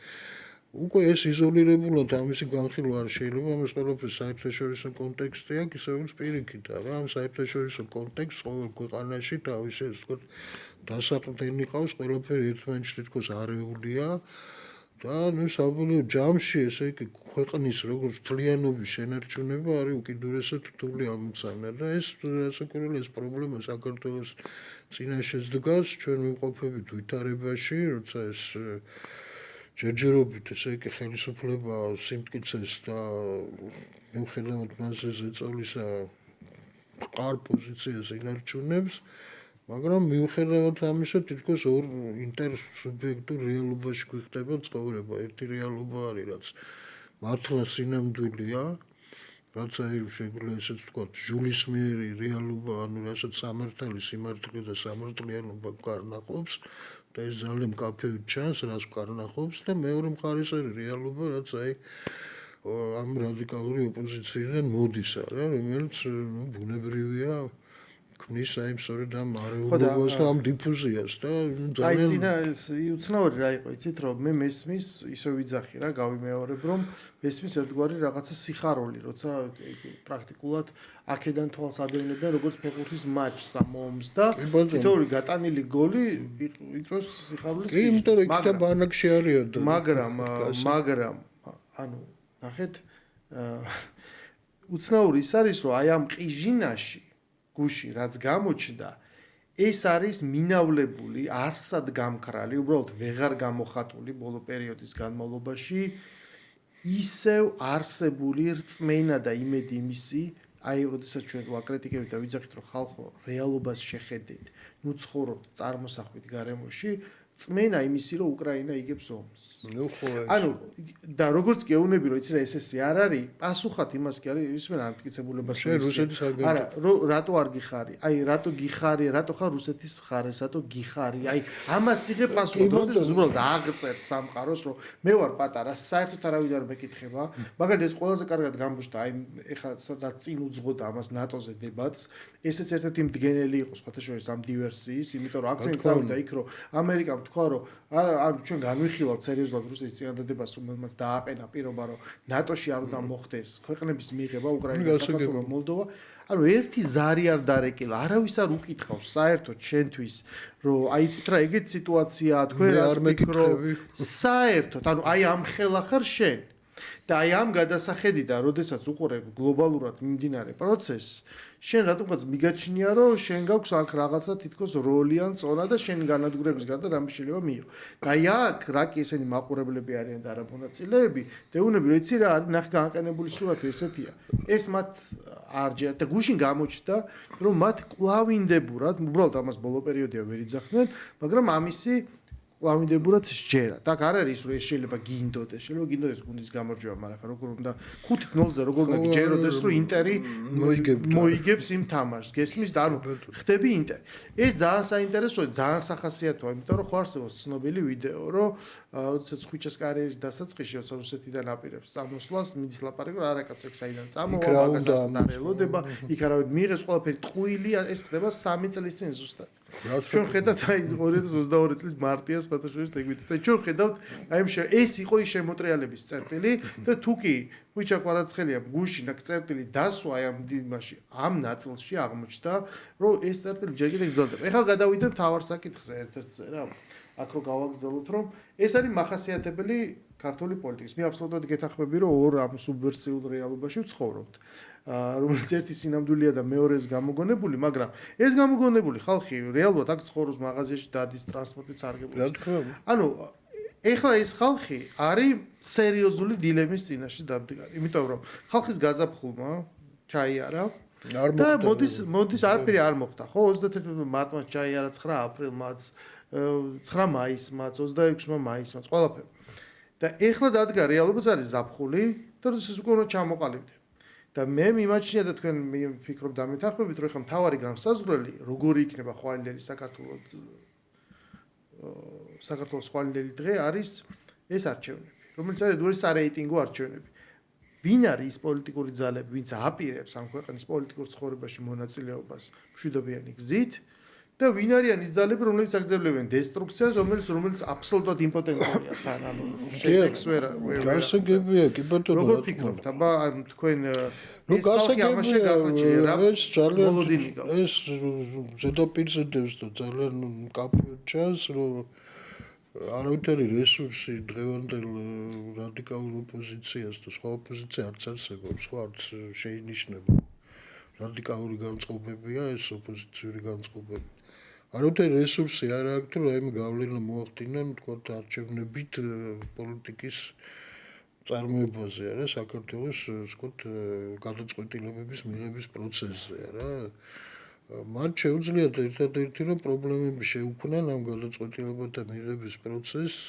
B: უკვე ეს იზოლირებულად ამისი განხილვა არ შეიძლება, ამას ყველაფერს საერთაშორისო კონტექსტი აქვს, ისე როგორც პირიქით არა, ამ საერთაშორისო კონტექსტს ყოველ ქვეყანაში თავისი ეს ვთქვათ დასაყრდენი ყავს, ყველაფერი ერთმანეთში თითქოს არეულია და ნუ საბოლოო ჯამში ესე იგი ქვეყნის როგორც მთლიანობის შენარჩუნება არის უკიდურესად რთული ამოცანა და ეს რასაკვირველია ეს პრობლემა საქართველოს წინაშეც დგას ჩვენ ვიმყოფებით ვითარებაში როცა ეს ჯერჯერობით ესე იგი ხელისუფლება სიმტკიცეს და მიუხედავად მასზე ზეწოლისა მყარ პოზიციას ინარჩუნებს მაგრამ მიუხედავად ამისა თითქოს ორ ინტერსუბიექტურ რეალობაში გვიხდება ცხოვრება ერთი რეალობა არის რაც მართლა სინამდვილეა რაც არის შეგვიძლია ესეც ვთქვათ ჟულისმიერი რეალობა ანუ რასაც სამართალი სიმართლე და სამართლიანობა გარნახობს და ეს ძალიან მკაფიოდ ჩანს რას გარნახობს და მეორე მხარეს არის რეალობა რაც აი ამ რადიკალური ოპოზიციიდან მოდის არა რომელიც ბუნებრივია ქმნის აი სწორედ ამ არეულობას და ამ დიფუზიას და
A: ძალიან აი წინა უცნაური რა იყო იცით რომ მე მესმის ისე ვიძახი რა გავიმეორებ რომ მესმის ერთგვარი რაღაცა სიხარული როცა პრაქტიკულად აქედან თვალს ადევნებდნენ როგორც ფეხბურთის მატჩს ამ ომს და თითოეული გატანილი გოლი იწვევს სიხარულის
B: კი იმიტომ რომ იქ და ბანაკში არიან
A: მაგრამ ანუ ნახეთ, უცნაური ის არის, რომ აი ამ ყიჟინაში გუში რაც გამოჩნდა, ეს არის მინავლებული, არსად გამქრალი, უბრალოდ ვეღარ გამოხატული ბოლო პერიოდის განმავლობაში ისევ არსებული რწმენა და იმედი იმისი, აი, როდესაც ჩვენ ვაკრიტიკებთ და ვიძახით, რომ ხალხო რეალობას შეხედეთ, ნუ ცხოვრობთ წარმოსახვით გარემოში, წმენა იმისი, რომ უკრაინა იგებს ომს.
B: ნუ ხო ეს.
A: ანუ და როგორც კი ეუბნები, რომ იცი რა ესე არ არის, პასუხად იმას კი არის, ისმენ ამტკიცებულებას
B: შენ რუსეთის აგენტი.
A: არა, რატო არ გიხარი? აი, რატო გიხარი? რატო ხარ რუსეთის მხარეს? რატო გიხარი? აი, ამას იღებ პასუხად, როდესაც უბრალოდ აღწერ სამყაროს, რომ მე ვარ პატარა, საერთოდ არავინ არ მეკითხება, მაგალითად ეს ყველაზე კარგად გამბუშტა, აი, ეხლა სადაც წინ უძღოდა ამას ნატოზე დებატს, ესეც ერთ-ერთი მდგენელი იყო სხვათა შორის ამ დივერსიის, იმიტომ რომ აქცენტი წავიდა იქ, რომ ამერიკამ თქვა, რომ არა, ჩვენ განვიხილავთ სერიოზულად რუსეთის წინადადებას, რომელმაც დააყენა პირობა, რომ ნატოში არ უნდა მოხდეს ქვეყნების მიღება, უკრაინა, საქართველო, მოლდოვა. ანუ ერთი ზარი არ დარეკილა, არავის არ უკითხავს საერთოდ შენთვის, რომ აი იცით რა, ეგეთ სიტუაციაა, თქვენ რას მეკითხები? საერთოდ, ანუ აი ამ ხელა ხარ შენ. და აი ამ გადასახედიდან, როდესაც უყურებ გლობალურად მიმდინარე პროცესს, შენ რატომღაც მიგაჩნია, რომ შენ გაქვს აქ რაღაცა თითქოს როლი ან წონა და შენ განადგურების გარდა რამე შეიძლება მიიღო. და აი აქ რა კი ესენი მაყურებლები არიან და არა მონაწილეები, დეუნები რომ იცი რა არის, ნახე განყენებული სურათი ესეთია. ეს მათ არ ჯერა და გუშინ გამოჩნდა, რომ მათ კვლავინდებურად, უბრალოდ ამას ბოლო პერიოდია ვერ იძახდნენ, მაგრამ ამისი კვლავინდებურად სჯერა. და არ არის რომ ეს შეიძლება გინდოდეს, შეიძლება გინდოდეს გუნდის გამარჯვება, მაგრამ როგორ უნდა 5-0-ზე როგორ უნდა გჯეროდეს, რომ ინტერი მოიგებს იმ თამაშს. გესმის და ანუ ხდები ინტერი. ეს ძალიან საინტერესოა, ძალიან სახასიათოა, იმიტომ რომ ხო არსებობს ცნობილი ვიდეო, რომ როდესაც ხვიჩას კარიერის დასაწყისში, როცა რუსეთიდან აპირებს წამოსვლას, მიდის ლაპარაკი, რომ არა კაცო, ეგ საიდან წამოვა, მაგასთან არ ელოდება, იქ არავინ მიიღებს, ყველაფერი ტყუილი, ეს ხდება 3 წლის წინ ზუსტად. ჩვენ ხედავთ აი 2022 წლის მარტიას ფოტოშოპის ეგვითი. ჩვენ ხედავთ აი ეს იყო ის შემოტრიალების წერტილი და თუ კი ხვიჩა კვარაცხელია გუშინ აქ წერტილი დასვა აი ამ იმაში, ამ ნაწილში აღმოჩნდა, რომ ეს წერტილი ჯერ კიდევ გრძელდება. ეხლა გადავიდეთ მთავარ საკითხზე ერთ-ერთზე რა. აქ რო გავაგრძელოთ, რომ ეს არის მახასიათებელი ქართული პოლიტიკის. მე აბსოლუტურად გეთანხმები, რომ ორ ამ სუბვერსიულ რეალობაში ვცხოვრობთ. რომელიც ერთი სინამდვილეა და მეორეს გამოგონებული, მაგრამ ეს გამოგონებული ხალხი რეალურად აქ ცხოვრობს მაღაზიაში დადის ტრანსპორტით სარგებლობს.
B: რა თქმა უნდა.
A: ანუ ეხლა ეს ხალხი არის სერიოზული დილემის წინაშე დამდგარი, იმიტომ რომ ხალხის გაზაფხულმა ჩაიარა და მოდის არაფერი არ მოხდა, ხო 31 მარტმა ჩაიარა, 9 აპრილმაც, 9 მაისმაც, 26 მაისმაც, ყველაფერი. და ეხლა დადგა რეალობაც არის ზაფხული და როდესაც უკვე უნდა ჩამოყალიბდე. და მე მიმაჩნია და თქვენ ფიქრობ დამეთანხმებით, რომ ეხლა მთავარი განსაზღვრელი როგორი იქნება ხვალინდელი საქართველოს ხვალინდელი დღე არის ეს არჩევნები, რომელიც არის ურის სარეიტინგო არჩევნები. ვინ არის ის პოლიტიკური ძალები, ვინც აპირებს ამ ქვეყნის პოლიტიკურ ცხოვრებაში მონაწილეობას მშვიდობიანი გზით და ვინ არიან ის ძალები, რომლებიც აგრძელებენ დესტრუქციას, რომელიც აბსოლუტურად იმპოტენტურია თან, ანუ შეტექს ვერ
B: გასაგებია, კი ბატონო.
A: როგორ ფიქრობთ, აბა თქვენ ეს ხალხი ამაში გახრჩია რა?
B: ეს ძალიან ეს ზედაპირზე დევს და ძალიან მკაფიოდ ჩანს, რომ არავითარი რესურსი დღევანდელ რადიკალურ ოპოზიციას და სხვა ოპოზიცია არც არსებობს, ხო არც შეინიშნება. რადიკალური განწყობებია ეს ოპოზიციური განწყობები. არავითარი რესურსი არ აქვს, რომ აი გავლენა მოახდინონ, თქვათ, არჩევნებით პოლიტიკის წარმოებაზე, არა, საქართველოს, ვთქვათ, გადაწყვეტილებების მიღების პროცესზე, არა. მათ შეუძლიათ ერთადერთი რომ პრობლემები შეუქმნან ამ გადაწყვეტილებათა მიღების პროცესს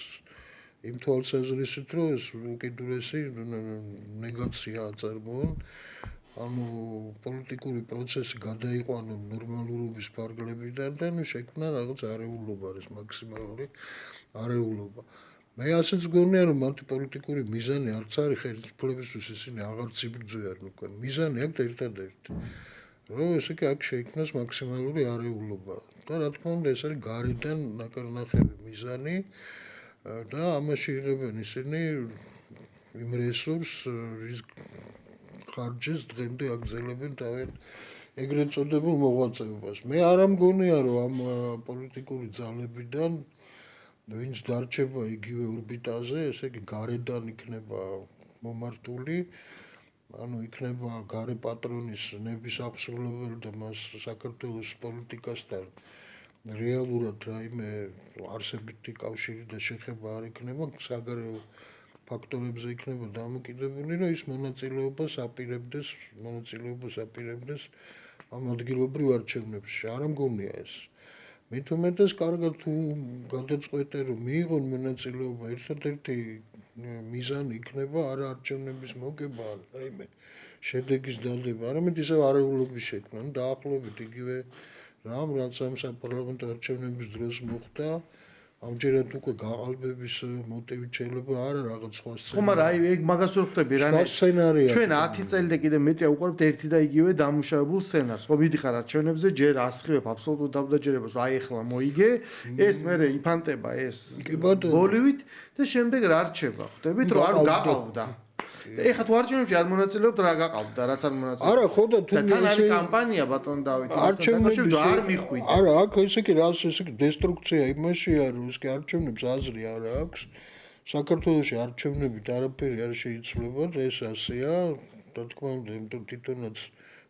B: იმ თვალსაზრისით, რომ ეს უკიდურესი ნეგაცია აწარმოონ. ანუ პოლიტიკური პროცესი გადაიყვანონ ნორმალურობის ფარგლებიდან და შექმნან რაღაც არეულობა, ეს მაქსიმალური არეულობა. მე ასეც გონია, რომ მათი პოლიტიკური მიზანი არც არის ხელისუფლებისთვის, ისინი აღარც იბრძვიან უკვე. მიზანი აქვს ერთადერთი. რომ ესე იგი აქ შეიქმნას მაქსიმალური არეულობა. და რა თქმა უნდა, ეს არის გარედან ნაკარნახევი მიზანი და ამაში იღებენ ისინი იმ რესურსს, რის ხარჯეს დღემდე აგრძელებენ თავენ ეგრეთ წოდებულ მოღვაწეობას. მე არ ამგონია, რომ ამ პოლიტიკური ძალებიდან ვინც დარჩება იგივე ორბიტაზე, ესე იგი გარედან იქნება მომართული ანუ იქნება გარე პატრონის ნების აღსრულებელი და მას საქართველოს პოლიტიკასთან რეალურად რაიმე არსებითი კავშირი და შეხება არ იქნება საგარეო ფაქტორებზე იქნება დამოკიდებული რომ ის მონაწილეობას აპირებდეს ამ ადგილობრივ არჩევნებში არ მგონია ეს მით უმეტეს კარგად თუ გადაწყვეტე რომ მიიღონ მონაწილეობა ერთადერთი მიზანი იქნება არა არჩევნების მოგება რაიმე შედეგის დადება არამედ ისევ არეულობის შექმნა დაახლოებით იგივე რამ რაც ამ საპარლამენტო არჩევნების დროს მოხდა ამჯერად უკვე გაყალბების მოტივი შეიძლება არა რაღაც სხვა
A: ხო მაგრამ აი ეგ მაგას ვერ ხვდები რა
B: სცენარია
A: ჩვენ 10 წელი და კიდე მეტია უყურებთ ერთი და იგივე დამუშავებულ სცენარს ხო მიდიხარ არჩევნებზე ჯერ ასხივებ აბსოლუტურ დაბრუნებას აი ახლა მოიგე ეს მე იფანტება ეს ბოლივით და შემდეგ რა რჩება ხვდებით რომ არ გაყალბდა ეხლა თუ არჩევნებში არ მონაწილეობთ რა გაყავდა რაც არ მონაწილეობთ
B: არა ხო და თუ
A: თან არის კამპანია ბატონ დავითი არჩევნებში არ მიხვიდა
B: არა აქ ესე კი რას ესე კი დესტრუქცია იმაშია რომ ეს კი არჩევნებს აზრი არ აქვს საქართველოში არჩევნებით არაფერი არ შეიცვლება და ეს ასეა რა თქმა უნდა იმიტომ თვითონაც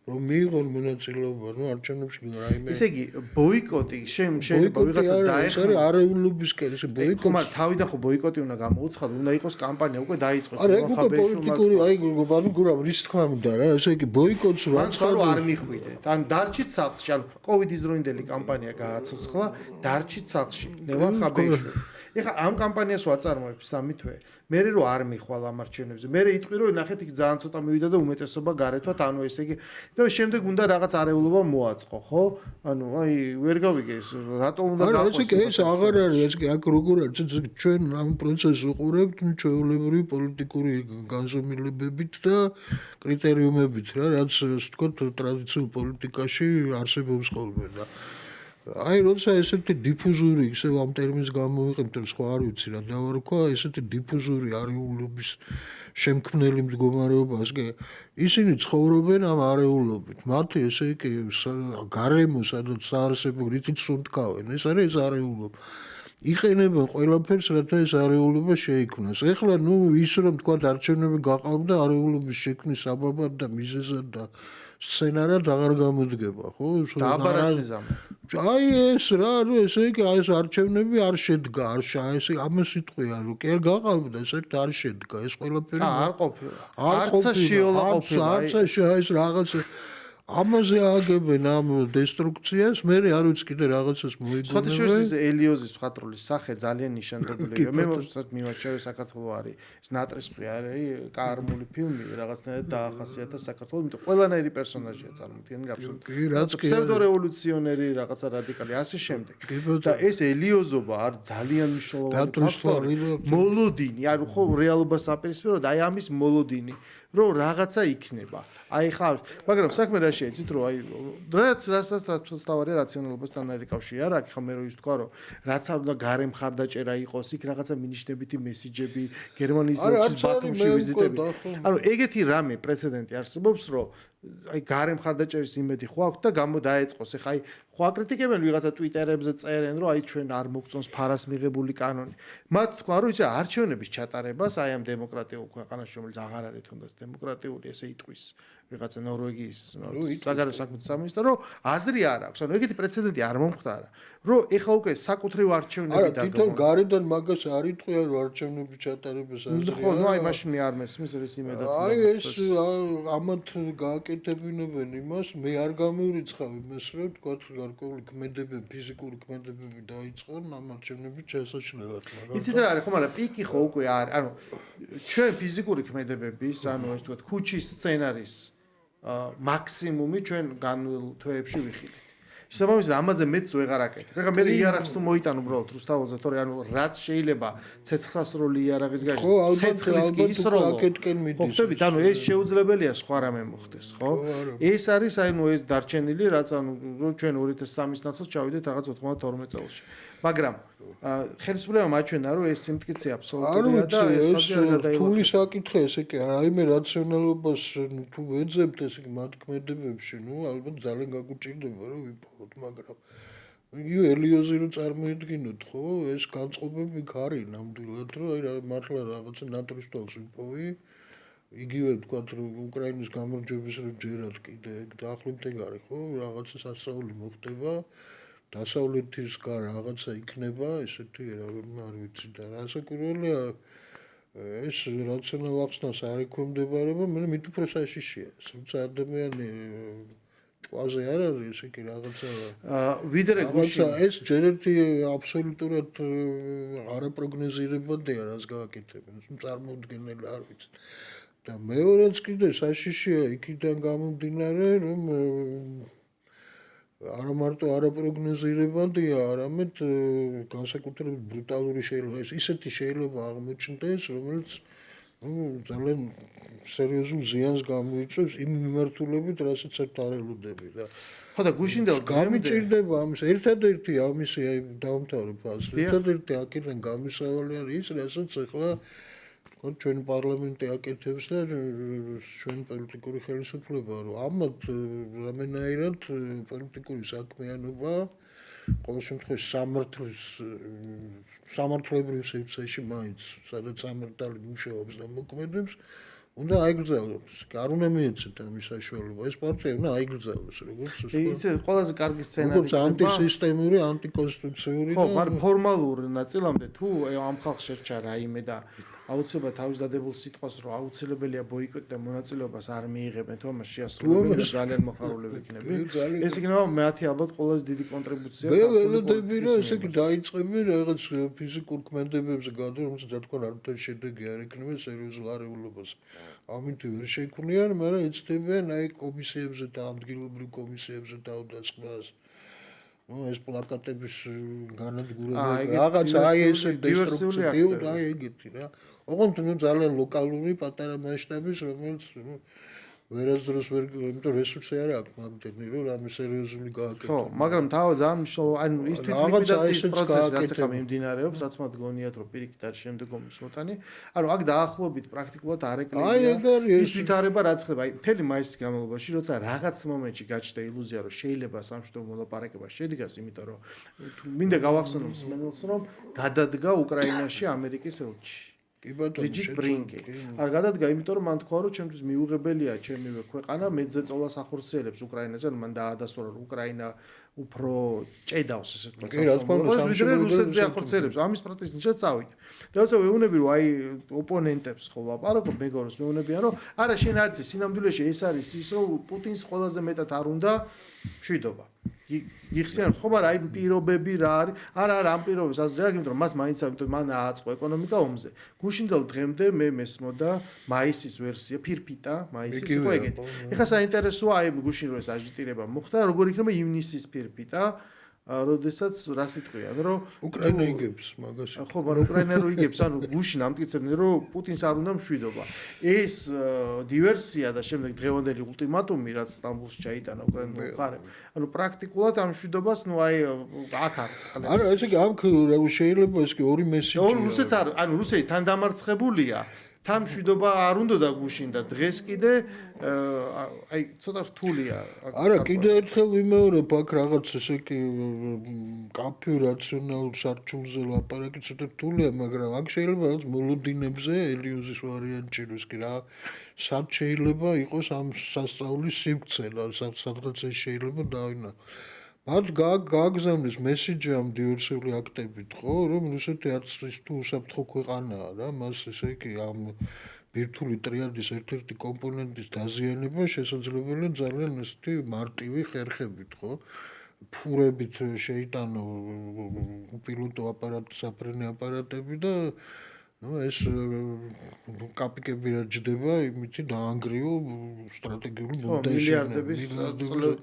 B: რომ მიიღონ მონაწილეობა ნუ არჩევნებში რაიმე
A: ესე იგი ბოიკოტი შეიძლება ვიღაცას დაეხმარა
B: არეულობისკენ ესე ბოიკოტი
A: ხო მაგრამ თავიდან ხო ბოიკოტი უნდა გამოუცხადო უნდა იყოს კამპანია უკვე დაიწყოს
B: არა ეგ უკვე პოლიტიკური აი ანუ გურამ რის თქმა უნდა რა ესე იგი ბოიკოტს რა
A: წყარო არ მიხვიდეთ ან დარჩით სახლში ანუ კოვიდის დროინდელი კამპანია გააცოცხლა დარჩით სახლში ლევან ხაბეიშვილი ეხა ამ კამპანიას ვაწარმოებ სამი თვე მე რო არ მიხვალ ამ არჩევნებზე მე იტყვი რომ ნახეთ იქ ძალიან ცოტა მივიდა და უმეტესობა გარეთვათ ანუ ესე იგი და შემდეგ უნდა რაღაც არეულობა მოაწყო ხო ანუ აი ვერ გავიგე ეს რატო უნდა
B: გაყოს ეს კი ეს აღარ არის ეს კი აქ როგორ არის ჩვენ ამ პროცესს უყურებთ ჩვეულებრივი პოლიტიკური განზომილებებით და კრიტერიუმებით რა რაც ვთქვათ ტრადიციულ პოლიტიკაში არსებობს ხოლმე და აი როცა ესეთი დიფუზური ისე ამ ტერმინს გამოვიყენთ რომ სხვა არ ვიცი რა დავარქვა ესეთი დიფუზური არეულობის შემქმნელი მდგომარეობას კი ისინი ცხოვრობენ ამ არეულობით მათი ესე იგი გარემო სადაც საარსებო რითიც სუნთქავენ ეს არის ეს არეულობა იყენებენ ყველაფერს რათა ეს არეულობა შეიქმნას ეხლა ნუ ის რომ თქვა არჩევნები გაყალბდა არეულობის შექმნის საბაბად და მიზეზად და სცენარად აღარ გამოდგება ხო
A: დააბარასიზამი
B: აი ეს რა ნუ ესე იგი ეს არჩევნები არ შედგა არ ეს ამას იტყვია რომ კი არ გაყალბდა ესეთ არ შედგა ეს ყველაფერი
A: არ ყოფილა არცა შეოლა ყოფილა
B: არცა ეს რაღაც ამაზე აგებენ ამ დესტრუქციას მე არ ვიცი კიდე რაღაცას მოიგონებენ
A: სოთიშოვის ელიოზის მხატვრული სახე ძალიან ნიშანდობლია მე მოწოდეთ მიმაჩნია საქართველოს არის ეს ნატრისფრი არის კარმული ფილმი რაღაცნაირად დაახასიათა საქართველოს იმიტომ ყველანაირი პერსონაჟია წარმოქმნილი აბსოლუტურად ფსევდორევოლუციონერი რაღაცა რადიკალი ასე შემდეგ და ეს ელიოზობა არის ძალიან მნიშვნელოვანი მოლოდინი არ ხო რეალობას აპირისპიროთ აი ამის მოლოდინი რომ რაღაცა იქნება აი ხა მაგრამ საქმე რა შეიცით რომ აი რაც თავარი რაციონალობასთან არის კავშირი არა აქ ხა მე რო ის თქვა რომ რაც არ უნდა გარე მხარდაჭერა იყოს იქ რაღაცა მინიშნებითი მესიჯები გერმანიის ელჩის ბათუმში ვიზიტები ანუ ეგეთი რამე პრეცედენტი არსებობს რომ აი გარე მხარდაჭერის იმედი ხო აქვს და გამოდაეწყოს ეხა აი ხო აკრიტიკებენ ვიღაცა ტვიტერებზე წერენ რომ აი ჩვენ არ მოგწონს ფარას მიღებული კანონი მათ თქვა რომ იცი არჩევნების ჩატარებას აი ამ დემოკრატიულ ქვეყანაში რომელიც აღარ არის თუნდაც დემოკრატიული ესე იტყვის ვიღაცა ნორვეგიის საგარეო საქმეთა სამინისტრო რომ აზრი არ აქვს ანუ ეგეთი პრეცედენტი არ მომხდარა რომ ეხლა უკვე საკუთრივ არჩევნები
B: და თვითონ გარედან მაგას არ იტყვია რომ არჩევნების ჩატარებას აზრი
A: ხო ნუ აი მაშინ მე არ მესმის ეს იმედა
B: აი ეს ამათ გააკეთებინებენ იმას მე არ გამევრიცხავ იმას რომ თქვა გარკვეული ქმედებები ფიზიკური ქმედებები დაიწყონ ამ არჩევნების შესაძლებლად მაგრამ
A: იცით რა არის ხო მაგრამ პიკი ხო უკვე არის ანუ ჩვენ ფიზიკური ქმედებების ანუ ეს თქვა ქუჩის სცენარის მაქსიმუმი ჩვენ განვლ თვეებში ვიხილეთ შესაბამისად ამაზე მეც ვეღარ აკეთებ. ეხლა მე იარაღს თუ მოიტან უბრალოდ რუსთაველზე, თორე ანუ რაც შეიძლება ცეცხლსროლი იარაღის გარშემო ცეცხლის კი ისროლო. ხვდებით, ანუ ეს შეუძლებელია სხვა რამე მოხდეს, ხო? ეს არის ანუ ეს დარჩენილი, რაც ანუ ჩვენ 2003 წელს ჩავიდეთ რაღაც 92 წელს. მაგრამ ხელისუფლება მაჩვენა რომ ეს სიმტკიცე აბსოლუტურია და ეს ხალხი არ გადაიღო.
B: რთული საკითხია ესე კი არა, აი მე რაციონალობას თუ ვეძებთ ესე კი მათ ქმედებებში, ნუ ალბათ ძალიან გაგუჭირდება რომ ვიპოვოთ, მაგრამ იგივე ელიოზი რო წარმოიდგინოთ, ხო, ეს განწყობები იქ არის ნამდვილად, რომ აი მართლა რაღაცა ნატრის თვალს ვიპოვი. იგივე თქვა უკრაინის გამარჯვების რო ჯერად კიდე დაახლოებით არის ხო რაღაცა სასწაული მოხდება დასავლეთისგან რაღაცა იქნება ესეთი არ ვიცი და რასაკვირველია ეს რაციონალ ახსნას არ ექვემდებარება მე მით უფრო საშიშია თუმცა ადამიანი ჭვაზე არ არის ესე კი რაღაცა
A: ვიდრე გუშინ
B: ეს ჯერერთი აბსოლუტურად არაპროგნოზირებადია რას გააკეთებენ წარმოუდგენელი არ ვიცი და მეორეც კიდე საშიშია იქიდან გამომდინარე რომ არა მარტო არაპროგნოზირებადია არამედ განსაკუთრებით ბრუტალური შეიძლება ისეთი შეიძლება აღმოჩნდეს რომელიც ძალიან სერიოზულ ზიანს გამოიწვევს იმ მიმართულებით რასაც ერთ არ ელოდები და
A: ხო და გუშინდელ
B: გამიჭირდება ამის ერთადერთი ამისი აი დავამთავრებ ფასს ერთადერთი აქედან გამოსავალი არის ის რასაც ახლა თქო ჩვენ პარლამენტი აკეთებს და ჩვენ პოლიტიკური ხელისუფლება რომ ამათ რამენაირად პოლიტიკური საქმიანობა ყოველ შემთხვევაში სამართლებრივ სივრცეში მაინც სადაც სამართალი მუშაობს და მოქმედებს უნდა აიგრძელოს არ უნდა მიეცეთ ამის საშუალება ეს პარტია უნდა აიგრძელოს როგორც
A: იცი ყველაზე კარგი სცენარი
B: როგორც ანტისისტემური ანტიკონსტიტუციური
A: ხო მაგრამ ფორმალურ ნაწილამდე თუ ამ ხალხს შერჩა რაიმე და აუცილებლად თავის დადებულ სიტყვას რომ აუცილებელია ბოიკოტი და მონაწილეობას არ მიიღებენ თუ ამას შეასრულებენ ძალიან მოხარულები იქნები ეს იქნება მეათი ალბათ ყველაზე დიდი კონტრიბუცია
B: მე ველოდები რომ ესე კი დაიწყებენ რაღაც ფიზიკურ ქმედებებზე გადო რომელსაც რა თქმა უნდა არაფერი შედეგი არ იქნება სერიოზულ არეულობას ამით ვერ შექმნიან მაგრამ ეცდებიან აი კომისიებზე და ადგილობრივ კომისიებზე თავდასხმას ეს პლაკატების განადგურება რაღაც აი ესე დესტრუქციული აი ეგეთი რა ოღონდ ძალიან ლოკალური პატარა მასშტაბის რომელიც ვერასდროს ვერ იმიტომ რესურსი არ აქვს მაგდენი რომ რამე სერიოზული გააკეთო
A: ხო მაგრამ თავად ძალიან მნიშვნელოვანი ანუ ის თვითლიკვიდაციის პროცესი რაც ახლა მიმდინარეობს რაც მათ გონიათ რომ პირიქით არის შემდგომი სმოტანი ანუ აქ დაახლოებით პრაქტიკულად არ ეკლია ის ვითარება რაც ხდება აი მთელი მაისის განმავლობაში როცა რაღაც მომენტში გაჩნდა ilūzია რომ შეიძლება სამშვიდობო მოლაპარაკება შედგას იმიტომ რომ მინდა გავახსენო მსმენელს რომ გადადგა უკრაინაში ამერიკის ელჩი ბიჯი ბრინკი. არ გადადგა, იმიტომ რომ მან თქვა, რომ ჩემთვის მიუღებელია ჩემივე ქვეყანა მეძე წოლას ახორციელებს უკრაინაზე, ანუ მან დაადასტურა, რომ უკრაინა უფრო ჭედავს ესე თქვა. კი, რა თქმა უნდა, ვიდრე რუსეთზე ახორციელებს. ამის პროტესტის ნიშნად წავით. და ასე ვეუბნები, რომ აი ოპონენტებს ხო ლაპარაკობ, მეგობრებს მეუბნებიან, რომ არა შენ არ იცი, სინამდვილეში ეს არის ის, რომ პუტინს ყველაზე მეტად არ უნდა მშვიდობა. იხსენებ ხო მაგრამ აი პირობები რა არის არა ამ პირობებს აზრი აქვს იმიტომ რომ მას მაინც ამიტომ მან ააწყო ეკონომიკა ომზე გუშინდელ დღემდე მე მესმოდა მაისის ვერსია ფირფიტა მაისის ხო ეგეთი ეხლა საინტერესოა აი გუშინ რო ეს აჟიტირება მოხდა როგორ იქნება ივნისის ფირფიტა როდესაც რა სიტყვია რომ
B: უკრაინა იგებს მაგას
A: ხო მაგრამ უკრაინა რო იგებს ანუ გუშინ ამტკიცებდნენ რომ პუტინს არ უნდა მშვიდობა ეს დივერსია და შემდეგ დღევანდელი ულტიმატუმი რაც სტამბოლში ჩაიტანა უკრაინულ მხარემ ანუ პრაქტიკულად ამ მშვიდობას ნუ აი აქ არ წყლებს
B: არა ესე იგი აქ შეიძლება ეს კი ორი მესიჯია
A: რუსეთს არ ანუ რუსეთი თან დამარცხებულია თან მშვიდობა არ უნდა და გუშინ და დღეს კიდე აი ცოტა რთულია
B: არა კიდე ერთხელ ვიმეორებ აქ რაღაც ესე კი კაფე რაციონალ სარჩულზე ლაპარაკი ცოტა რთულია მაგრამ აქ შეიძლება რაღაც მოლოდინებზე ელიოზის ვარიანტი როს კი რა სად შეიძლება იყოს ამ სასწაულის სივრცე სადღაც ეს შეიძლება დავინა მათ გააგზავნეს მესიჯი ამ დივერსიული აქტებით ხო რომ რუსეთი არც ის თუ უსაფრთხო ქვეყანაა რა მას ესე იგი ამ ბირთვული ტრიადის ერთ-ერთი კომპონენტის დაზიანება შესაძლებელია ძალიან ესეთი მარტივი ხერხებით ხო ფურებით შეიტანო პილოტო აპარატი საფრენი აპარატები და ну ეს კაპიკები რა ჯდება იმითი დაანგრიო სტრატეგიული
A: მილიარდების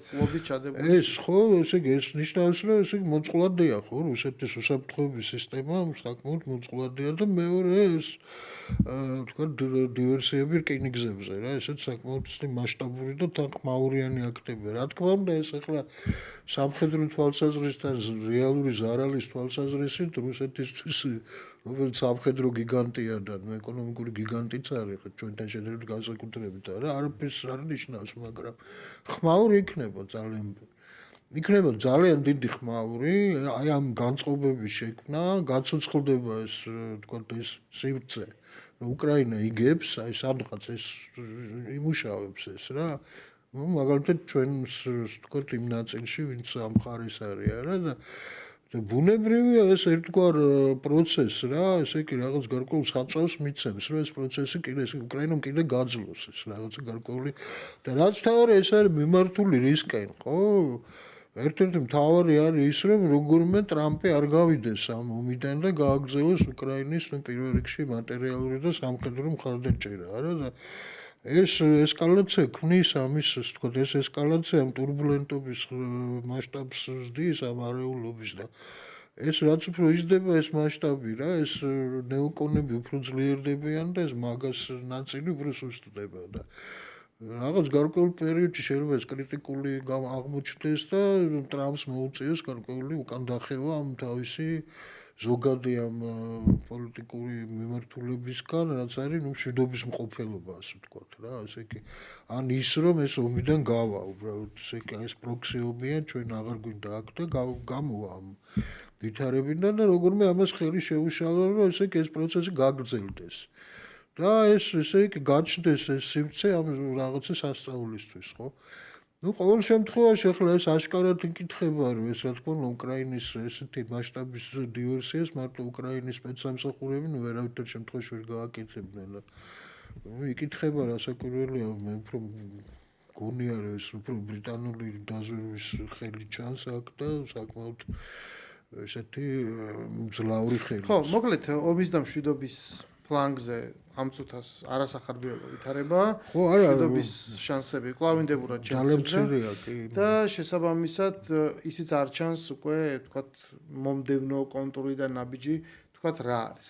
A: წლობით ჩადებული
B: ეს ხო ესე იგი ეს ნიშნავს რომ ესე იგი მოწყვლადია ხო რუსეთის უსაფრთხოების სისტემა საკმაოდ მოწყვლადია და მეორე ეს თქვა დივერსიები რკინიგზებზე რა ესეც საკმაოდ მასშტაბური და თანხმაურიანი აქტები რა თქმა უნდა ეს ახლა სამხედრო თვალსაზრისთან რეალური ზარალის თვალსაზრისით რუსეთისთვის როგორც სამხედრო გიგანტია და ეკონომიკური გიგანტიც არის ხო ჩვენთან შედარებით განსაკუთრებით არა არაფერს არ ნიშნავს მაგრამ ხმაური იქნება ძალიან დიდი ხმაური აი ამ განწყობების შექმნა გაცოცხლდება ეს თქვა ეს სივრცე რომ უკრაინა იგებს, აი სადღაც ეს იმუშავებს ეს რა. ну მაგალითად ჩვენს ვთქვათ იმ ნაწილში ვინც ამ მხარეს არის არა და ბუნებრივია ეს ერთგვარ პროცესი რა, ესე იგი რაღაც გარკვეულ საწევს მიცემს, რომ ეს პროცესი კიდე ეს უკრაინამ კიდე გაძლოს ეს რაღაც გარკვეული და რაც თავი ეს არის მიმართული რისკენ, ხო? ერთ-ერთი მთავარი არის ის, რომ როგორმე ტრამპი არ გავიდეს ამ ომიდან და გააგრძელოს უკრაინის პირველ რიგში მატერიალური და სამხედრო მხარდაჭერა, არა და ეს ესკალაცია ქმნის ამის, ვთქვათ, ეს ესკალაცია ამ турბულენტობის მასშტაბს ზრდის ამ არეულობის და ეს რაც უფრო იზრდება ეს მასშტაბი რა, ეს ნეოკონები უფრო ძლიერდებიან და ეს მაგას ნაწილი უფრო სუსტდება და რაღაც გარკვეულ პერიოდში შეიძლება ეს კრიტიკული აღმოჩნდეს და ტრამპს მოუწიოს გარკვეული უკან დახევა ამ თავისი ზოგადი ამ პოლიტიკური მიმართულებისგან, რაც არის მშვიდობის მყოფელობა, ასე ვთქვათ რა, ესე იგი ან ის რომ ეს ომიდან გავა, უბრალოდ ესე იგი ეს პროქსი ომია, ჩვენ აღარ გვინდა აქ და გამოვა ამ ვითარებიდან და როგორმე ამას ხელი შეუშალა, რომ ესე იგი ეს პროცესი გაგრძელდეს. და ეს ესე იგი გაჩნდეს ეს სივრცე ამ რაღაცა სასწაულისთვის, ხო? ну ყოველ შემთხვევაში ახლა ეს აშკარად იკითხება რომ ეს რა თქმა უნდა უკრაინის ესეთი მასშტაბის დივერსიას მარტო უკრაინის სპეცსამსახურები ну ვერავითარ შემთხვევაში ვერ გააკეთებდნენ და იკითხება რასაკვირველია მე უფრო გონია რომ ეს უფრო ბრიტანული დაზვერვის ხელი ჩანს აქ და საკმაოდ ესეთი მძლავრი ხელი
A: ხო მოკლედ ომის და მშვიდობის ფლანგზე ამ წუთას არასახარბიელო ვითარება, მშვიდობის შანსები კვლავინდებურად
B: ჩანს
A: და შესაბამისად ისიც არ ჩანს უკვე თქვათ მომდევნო კონტურიდან ნაბიჯი თქვათ რა არის.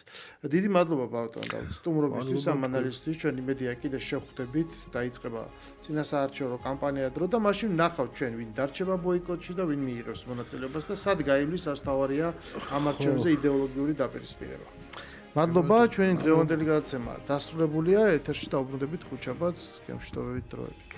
A: დიდი მადლობა ბავტონ და სტუმრობისთვის ამ ანალიზისთვის ჩვენ იმედია კიდე შევხვდებით, დაიწყება წინასაარჩევნო კამპანია დრო და მაშინ ვნახავთ ჩვენ ვინ დარჩება ბოიკოტში და ვინ მიიღებს მონაწილეობას და სად გაივლის სასწაულია ამ არჩევნებზე იდეოლოგიური დაპირისპირება. მადლობა, ჩვენი დღევანდელი გადაცემა დასრულებულია. ეთერში დავუბრუნდებით ხუთშაბათს, გემშვიდობებით დროებით.